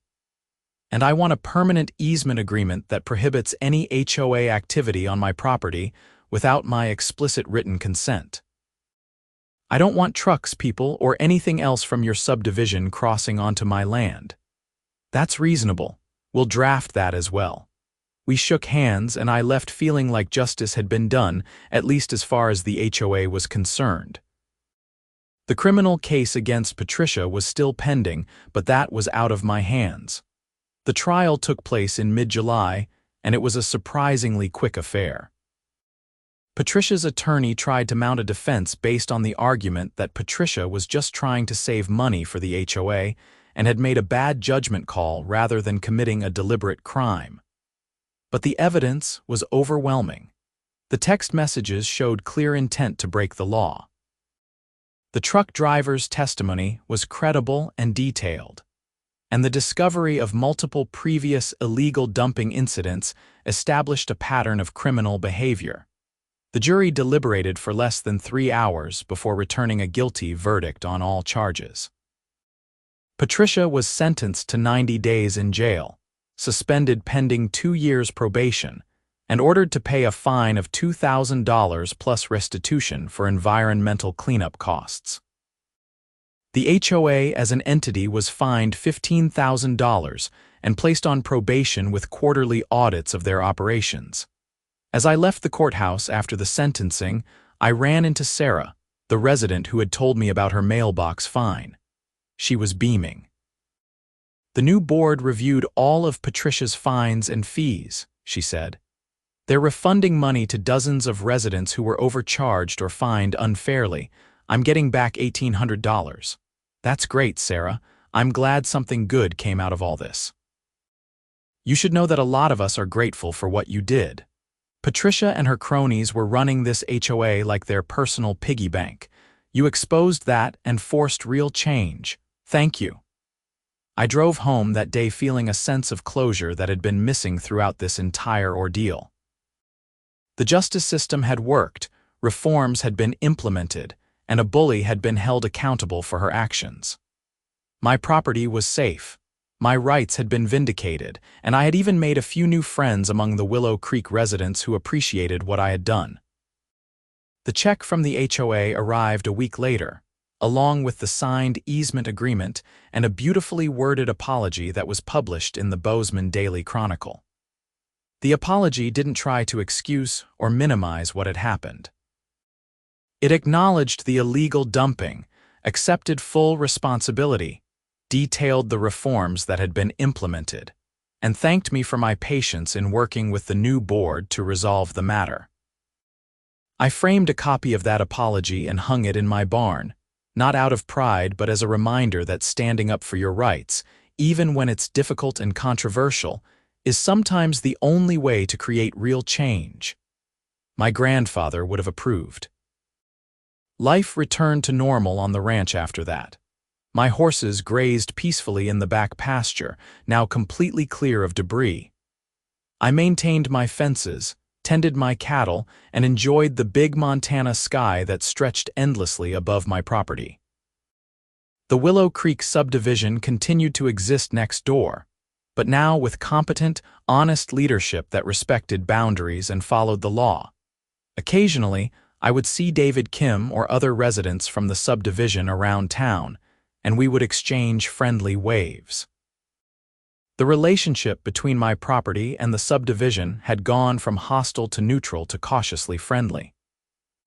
And I want a permanent easement agreement that prohibits any HOA activity on my property without my explicit written consent. I don't want trucks, people, or anything else from your subdivision crossing onto my land. That's reasonable. We'll draft that as well. We shook hands, and I left feeling like justice had been done, at least as far as the HOA was concerned. The criminal case against Patricia was still pending, but that was out of my hands. The trial took place in mid-July, and it was a surprisingly quick affair. Patricia's attorney tried to mount a defense based on the argument that Patricia was just trying to save money for the HOA and had made a bad judgment call rather than committing a deliberate crime. But the evidence was overwhelming. The text messages showed clear intent to break the law. The truck driver's testimony was credible and detailed, and the discovery of multiple previous illegal dumping incidents established a pattern of criminal behavior. The jury deliberated for less than 3 hours before returning a guilty verdict on all charges. Patricia was sentenced to 90 days in jail, suspended pending 2 years probation, and ordered to pay a fine of $2,000 plus restitution for environmental cleanup costs. The HOA as an entity was fined $15,000 and placed on probation with quarterly audits of their operations. As I left the courthouse after the sentencing, I ran into Sarah, the resident who had told me about her mailbox fine. She was beaming. "The new board reviewed all of Patricia's fines and fees," she said. "They're refunding money to dozens of residents who were overcharged or fined unfairly. I'm getting back $1,800. That's great, Sarah. I'm glad something good came out of all this. You should know that a lot of us are grateful for what you did." Patricia and her cronies were running this HOA like their personal piggy bank. You exposed that and forced real change. Thank you. I drove home that day feeling a sense of closure that had been missing throughout this entire ordeal. The justice system had worked, reforms had been implemented, and a bully had been held accountable for her actions. My property was safe. My rights had been vindicated, and I had even made a few new friends among the Willow Creek residents who appreciated what I had done. The check from the HOA arrived a week later, along with the signed easement agreement and a beautifully worded apology that was published in the Bozeman Daily Chronicle. The apology didn't try to excuse or minimize what had happened. It acknowledged the illegal dumping, accepted full responsibility, detailed the reforms that had been implemented, and thanked me for my patience in working with the new board to resolve the matter. I framed a copy of that apology and hung it in my barn, not out of pride but as a reminder that standing up for your rights, even when it's difficult and controversial, is sometimes the only way to create real change. My grandfather would have approved. Life returned to normal on the ranch after that. My horses grazed peacefully in the back pasture, now completely clear of debris. I maintained my fences, tended my cattle, and enjoyed the big Montana sky that stretched endlessly above my property. The Willow Creek subdivision continued to exist next door, but now with competent, honest leadership that respected boundaries and followed the law. Occasionally, I would see David Kim or other residents from the subdivision around town, and we would exchange friendly waves. The relationship between my property and the subdivision had gone from hostile to neutral to cautiously friendly.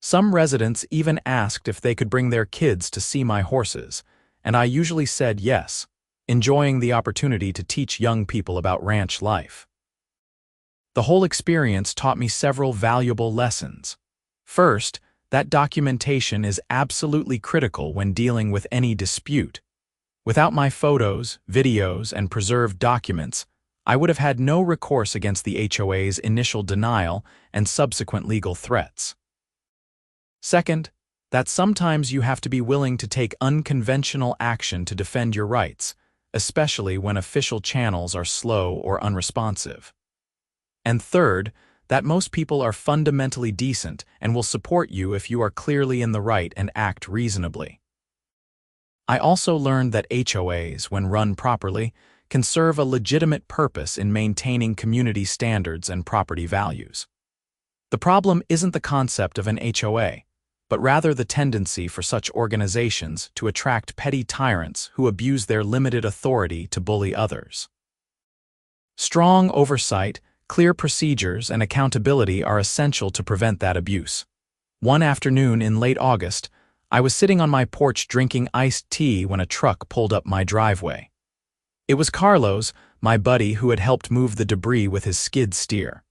Some residents even asked if they could bring their kids to see my horses, and I usually said yes, enjoying the opportunity to teach young people about ranch life. The whole experience taught me several valuable lessons. First, that documentation is absolutely critical when dealing with any dispute. Without my photos, videos, and preserved documents, I would have had no recourse against the HOA's initial denial and subsequent legal threats. Second, that sometimes you have to be willing to take unconventional action to defend your rights, especially when official channels are slow or unresponsive. And third, that most people are fundamentally decent and will support you if you are clearly in the right and act reasonably. I also learned that HOAs, when run properly, can serve a legitimate purpose in maintaining community standards and property values. The problem isn't the concept of an HOA, but rather the tendency for such organizations to attract petty tyrants who abuse their limited authority to bully others. Strong oversight, clear procedures, and accountability are essential to prevent that abuse. One afternoon in late August, I was sitting on my porch drinking iced tea when a truck pulled up my driveway. It was Carlos, my buddy who had helped move the debris with his skid steer.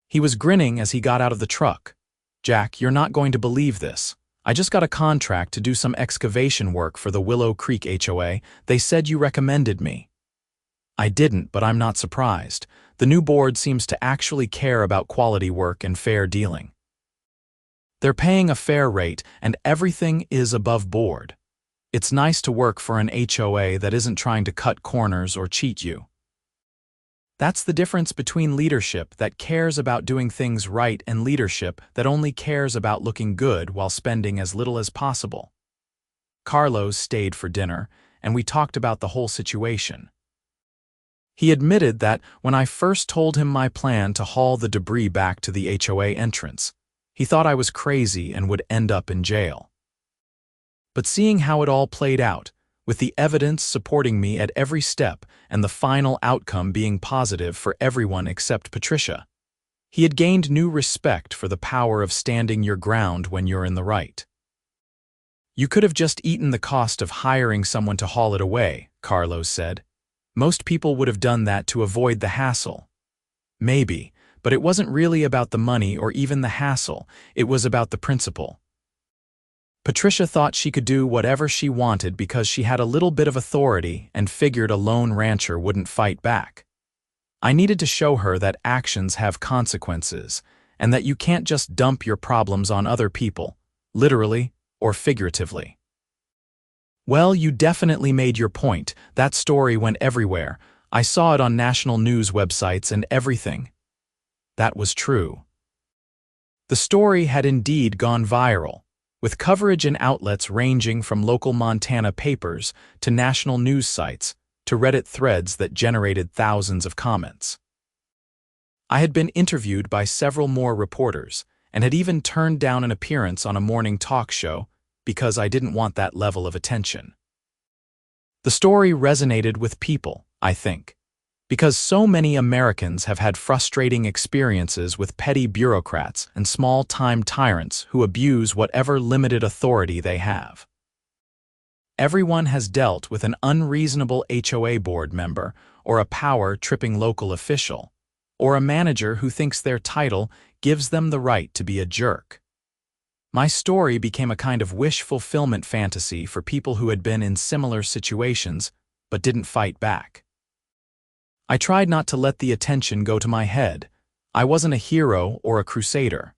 He was grinning as he got out of the truck. "Jack, you're not going to believe this. I just got a contract to do some excavation work for the Willow Creek HOA. They said you recommended me." I didn't, but I'm not surprised. The new board seems to actually care about quality work and fair dealing. They're paying a fair rate, and everything is above board. It's nice to work for an HOA that isn't trying to cut corners or cheat you. That's the difference between leadership that cares about doing things right and leadership that only cares about looking good while spending as little as possible. Carlos stayed for dinner, and we talked about the whole situation. He admitted that when I first told him my plan to haul the debris back to the HOA entrance, he thought I was crazy and would end up in jail. But seeing how it all played out, with the evidence supporting me at every step and the final outcome being positive for everyone except Patricia, he had gained new respect for the power of standing your ground when you're in the right. You could have just eaten the cost of hiring someone to haul it away, Carlos said. Most people would have done that to avoid the hassle. Maybe, but it wasn't really about the money or even the hassle, it was about the principle. Patricia thought she could do whatever she wanted because she had a little bit of authority and figured a lone rancher wouldn't fight back. I needed to show her that actions have consequences and that you can't just dump your problems on other people, literally or figuratively. Well, you definitely made your point. That story went everywhere. I saw it on national news websites and everything. That was true. The story had indeed gone viral, with coverage in outlets ranging from local Montana papers to national news sites to Reddit threads that generated thousands of comments. I had been interviewed by several more reporters and had even turned down an appearance on a morning talk show because I didn't want that level of attention. The story resonated with people, I think, because so many Americans have had frustrating experiences with petty bureaucrats and small-time tyrants who abuse whatever limited authority they have. Everyone has dealt with an unreasonable HOA board member or a power-tripping local official, or a manager who thinks their title gives them the right to be a jerk. My story became a kind of wish-fulfillment fantasy for people who had been in similar situations but didn't fight back. I tried not to let the attention go to my head. I wasn't a hero or a crusader.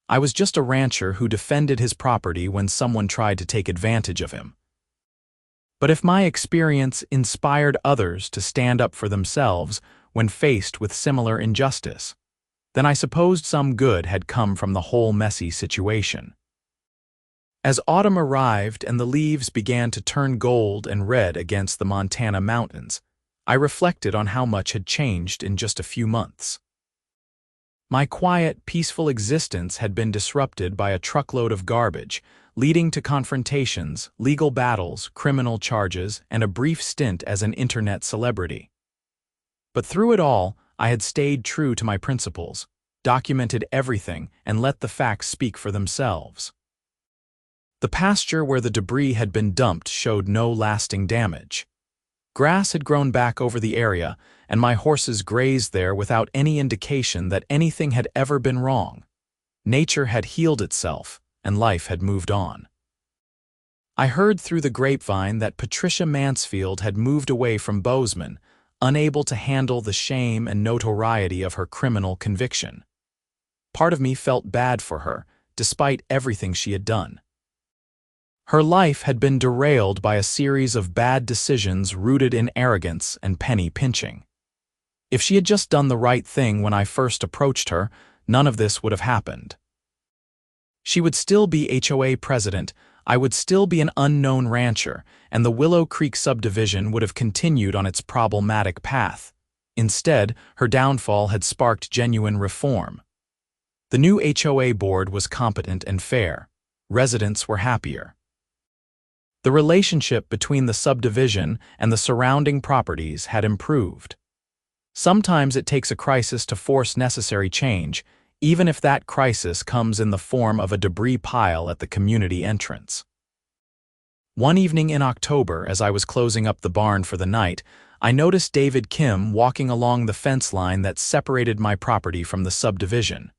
I was just a rancher who defended his property when someone tried to take advantage of him. But if my experience inspired others to stand up for themselves when faced with similar injustice, then I supposed some good had come from the whole messy situation. As autumn arrived and the leaves began to turn gold and red against the Montana mountains, I reflected on how much had changed in just a few months. My quiet, peaceful existence had been disrupted by a truckload of garbage, leading to confrontations, legal battles, criminal charges, and a brief stint as an internet celebrity. But through it all, I had stayed true to my principles, documented everything, and let the facts speak for themselves. The pasture where the debris had been dumped showed no lasting damage. Grass had grown back over the area, and my horses grazed there without any indication that anything had ever been wrong. Nature had healed itself, and life had moved on. I heard through the grapevine that Patricia Mansfield had moved away from Bozeman, unable to handle the shame and notoriety of her criminal conviction. Part of me felt bad for her, despite everything she had done. Her life had been derailed by a series of bad decisions rooted in arrogance and penny pinching. If she had just done the right thing when I first approached her, none of this would have happened. She would still be HOA president, I would still be an unknown rancher, and the Willow Creek subdivision would have continued on its problematic path. Instead, her downfall had sparked genuine reform. The new HOA board was competent and fair. Residents were happier. The relationship between the subdivision and the surrounding properties had improved. Sometimes it takes a crisis to force necessary change, even if that crisis comes in the form of a debris pile at the community entrance. One evening in October, as I was closing up the barn for the night, I noticed David Kim walking along the fence line that separated my property from the subdivision.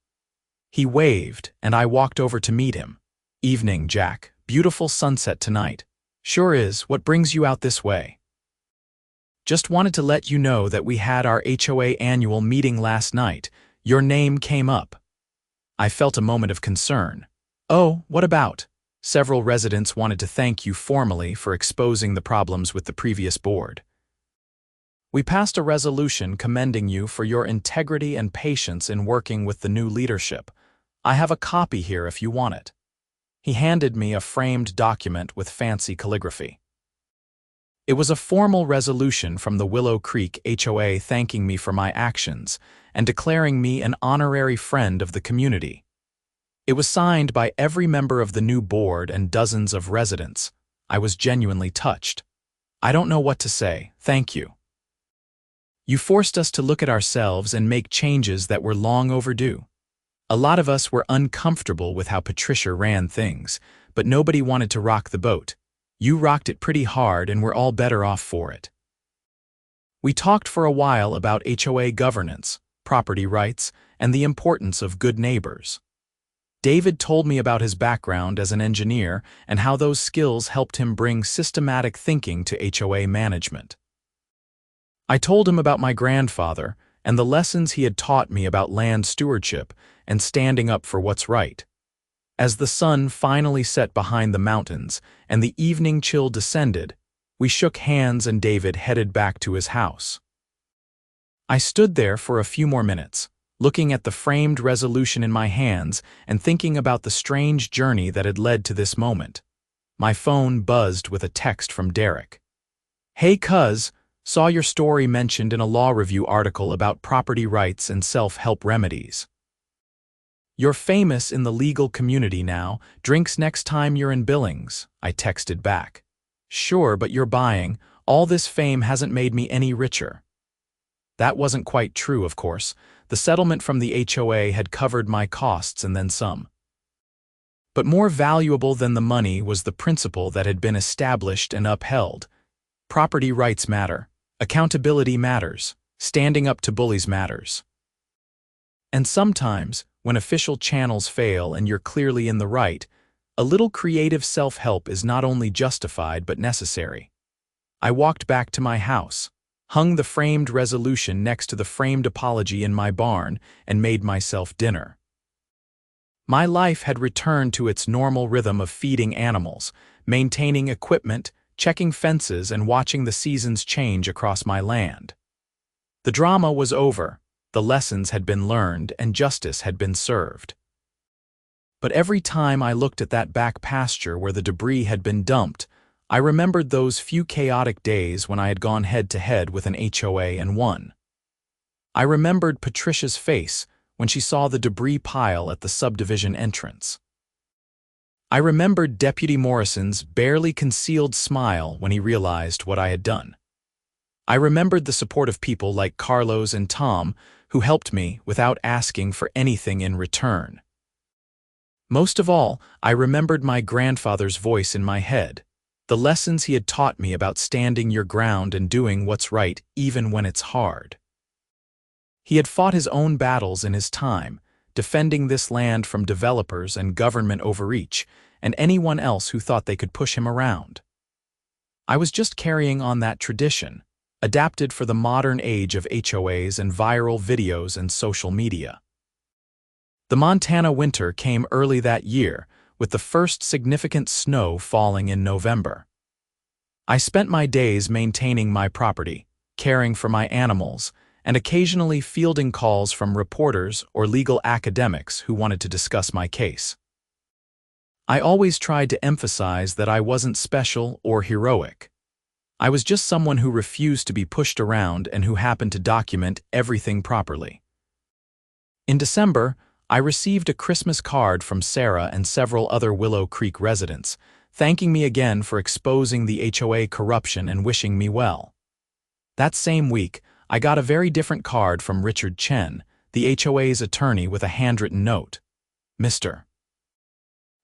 He waved, and I walked over to meet him. "Evening, Jack. Beautiful sunset tonight." "Sure is. What brings you out this way?" "Just wanted to let you know that we had our HOA annual meeting last night. Your name came up." I felt a moment of concern. "Oh, what about?" "Several residents wanted to thank you formally for exposing the problems with the previous board." We passed a resolution commending you for your integrity and patience in working with the new leadership. I have a copy here if you want it." He handed me a framed document with fancy calligraphy. It was a formal resolution from the Willow Creek HOA thanking me for my actions and declaring me an honorary friend of the community. It was signed by every member of the new board and dozens of residents. I was genuinely touched. "I don't know what to say, thank you. You forced us to look at ourselves and make changes that were long overdue. A lot of us were uncomfortable with how Patricia ran things, but nobody wanted to rock the boat. You rocked it pretty hard and we're all better off for it." We talked for a while about HOA governance, property rights, and the importance of good neighbors. David told me about his background as an engineer and how those skills helped him bring systematic thinking to HOA management. I told him about my grandfather and the lessons he had taught me about land stewardship and standing up for what's right. As the sun finally set behind the mountains and the evening chill descended, we shook hands and David headed back to his house. I stood there for a few more minutes, looking at the framed resolution in my hands and thinking about the strange journey that had led to this moment. My phone buzzed with a text from Derek. "Hey cuz, saw your story mentioned in a law review article about property rights and self-help remedies. You're famous in the legal community now, drinks next time you're in Billings," I texted back. "Sure, but you're buying. All this fame hasn't made me any richer." That wasn't quite true, of course. The settlement from the HOA had covered my costs and then some. But more valuable than the money was the principle that had been established and upheld. Property rights matter. Accountability matters. Standing up to bullies matters. And sometimes, when official channels fail and you're clearly in the right, a little creative self-help is not only justified but necessary. I walked back to my house, hung the framed resolution next to the framed apology in my barn, and made myself dinner. My life had returned to its normal rhythm of feeding animals, maintaining equipment, checking fences, and watching the seasons change across my land. The drama was over. The lessons had been learned and justice had been served. But every time I looked at that back pasture where the debris had been dumped, I remembered those few chaotic days when I had gone head-to-head with an HOA and won. I remembered Patricia's face when she saw the debris pile at the subdivision entrance. I remembered Deputy Morrison's barely concealed smile when he realized what I had done. I remembered the support of people like Carlos and Tom who helped me without asking for anything in return. Most of all, I remembered my grandfather's voice in my head, the lessons he had taught me about standing your ground and doing what's right even when it's hard. He had fought his own battles in his time, defending this land from developers and government overreach, and anyone else who thought they could push him around. I was just carrying on that tradition, adapted for the modern age of HOAs and viral videos and social media. The Montana winter came early that year, with the first significant snow falling in November. I spent my days maintaining my property, caring for my animals, and occasionally fielding calls from reporters or legal academics who wanted to discuss my case. I always tried to emphasize that I wasn't special or heroic. I was just someone who refused to be pushed around and who happened to document everything properly. In December, I received a Christmas card from Sarah and several other Willow Creek residents, thanking me again for exposing the HOA corruption and wishing me well. That same week, I got a very different card from Richard Chen, the HOA's attorney, with a handwritten note. "Mr.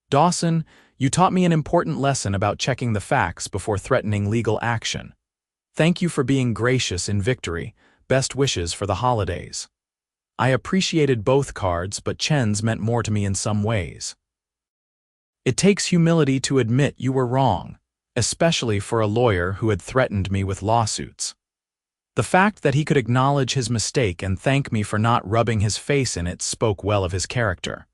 Dawson, you taught me an important lesson about checking the facts before threatening legal action. Thank you for being gracious in victory. Best wishes for the holidays." I appreciated both cards, but Chen's meant more to me in some ways. It takes humility to admit you were wrong, especially for a lawyer who had threatened me with lawsuits. The fact that he could acknowledge his mistake and thank me for not rubbing his face in it spoke well of his character.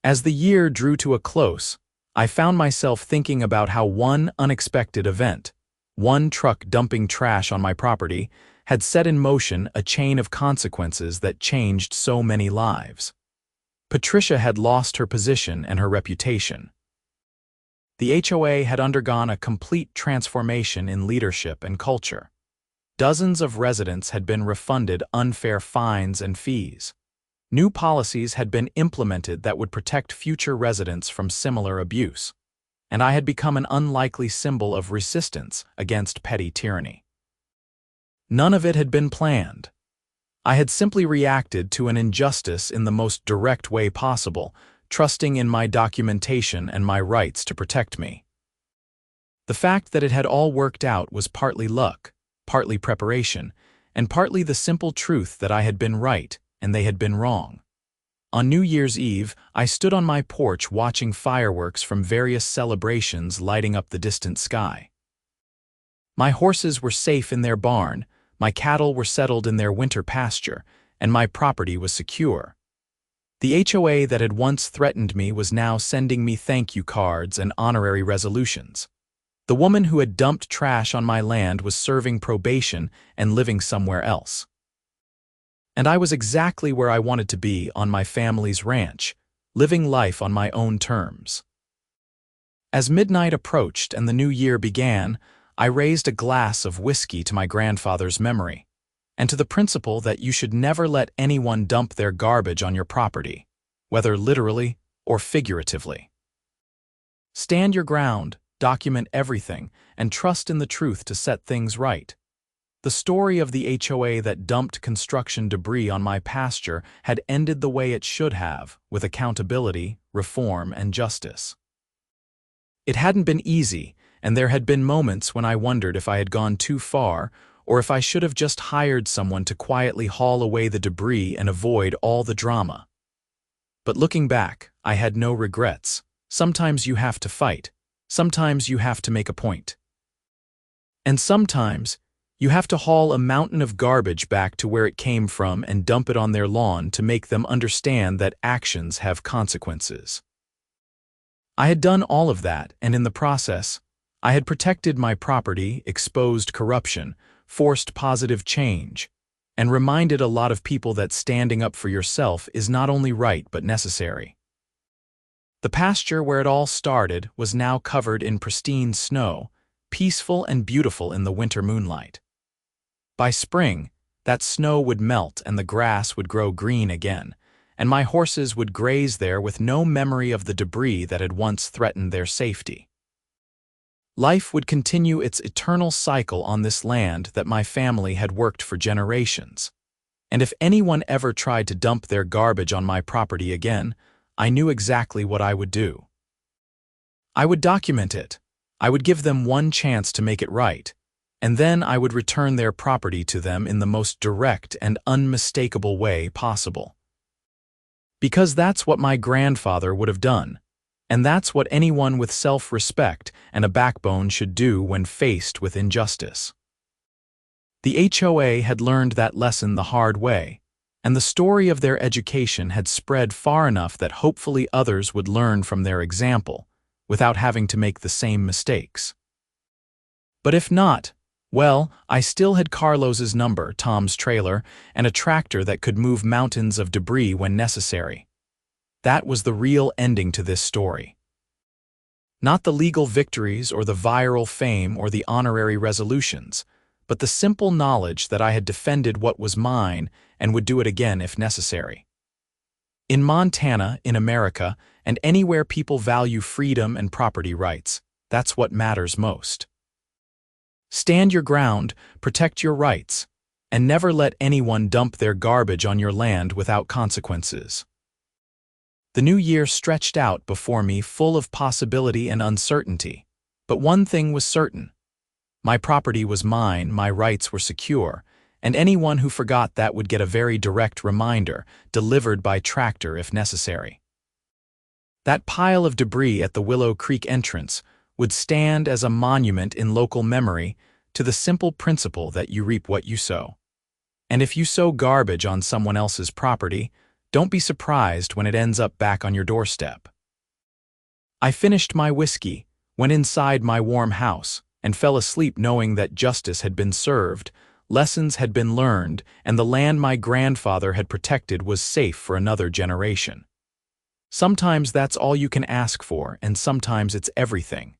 As the year drew to a close, I found myself thinking about how one unexpected event, One truck dumping trash on my property had set in motion a chain of consequences that changed so many lives. Patricia had lost her position and her reputation. The HOA had undergone a complete transformation in leadership and culture. Dozens of residents had been refunded unfair fines and fees. New policies had been implemented that would protect future residents from similar abuse, and I had become an unlikely symbol of resistance against petty tyranny. None of it had been planned. I had simply reacted to an injustice in the most direct way possible, trusting in my documentation and my rights to protect me. The fact that it had all worked out was partly luck, partly preparation, and partly the simple truth that I had been right and they had been wrong. On New Year's Eve, I stood on my porch watching fireworks from various celebrations lighting up the distant sky. My horses were safe in their barn, my cattle were settled in their winter pasture, and my property was secure. The HOA that had once threatened me was now sending me thank you cards and honorary resolutions. The woman who had dumped trash on my land was serving probation and living somewhere else. And I was exactly where I wanted to be, on my family's ranch, living life on my own terms. As midnight approached and the new year began, I raised a glass of whiskey to my grandfather's memory, and to the principle that you should never let anyone dump their garbage on your property, whether literally or figuratively. Stand your ground, document everything, and trust in the truth to set things right. The story of the HOA that dumped construction debris on my pasture had ended the way it should have, with accountability, reform, and justice. It hadn't been easy, and there had been moments when I wondered if I had gone too far, or if I should have just hired someone to quietly haul away the debris and avoid all the drama. But looking back, I had no regrets. Sometimes you have to fight. Sometimes you have to make a point. And sometimes you have to haul a mountain of garbage back to where it came from and dump it on their lawn to make them understand that actions have consequences. I had done all of that, and in the process, I had protected my property, exposed corruption, forced positive change, and reminded a lot of people that standing up for yourself is not only right but necessary. The pasture where it all started was now covered in pristine snow, peaceful and beautiful in the winter moonlight. By spring, that snow would melt and the grass would grow green again, and my horses would graze there with no memory of the debris that had once threatened their safety. Life would continue its eternal cycle on this land that my family had worked for generations. And if anyone ever tried to dump their garbage on my property again, I knew exactly what I would do. I would document it. I would give them one chance to make it right, and then I would return their property to them in the most direct and unmistakable way possible. Because that's what my grandfather would have done, and that's what anyone with self-respect and a backbone should do when faced with injustice. The HOA had learned that lesson the hard way, and the story of their education had spread far enough that hopefully others would learn from their example, without having to make the same mistakes. But if not, well, I still had Carlos's number, Tom's trailer, and a tractor that could move mountains of debris when necessary. That was the real ending to this story. Not the legal victories or the viral fame or the honorary resolutions, but the simple knowledge that I had defended what was mine and would do it again if necessary. In Montana, in America, and anywhere people value freedom and property rights, that's what matters most. Stand your ground, protect your rights, and never let anyone dump their garbage on your land without consequences. The new year stretched out before me full of possibility and uncertainty, but one thing was certain. My property was mine, my rights were secure, and anyone who forgot that would get a very direct reminder, delivered by tractor if necessary. That pile of debris at the Willow Creek entrance would stand as a monument in local memory to the simple principle that you reap what you sow. And if you sow garbage on someone else's property, don't be surprised when it ends up back on your doorstep. I finished my whiskey, went inside my warm house, and fell asleep knowing that justice had been served, lessons had been learned, and the land my grandfather had protected was safe for another generation. Sometimes that's all you can ask for, and sometimes it's everything.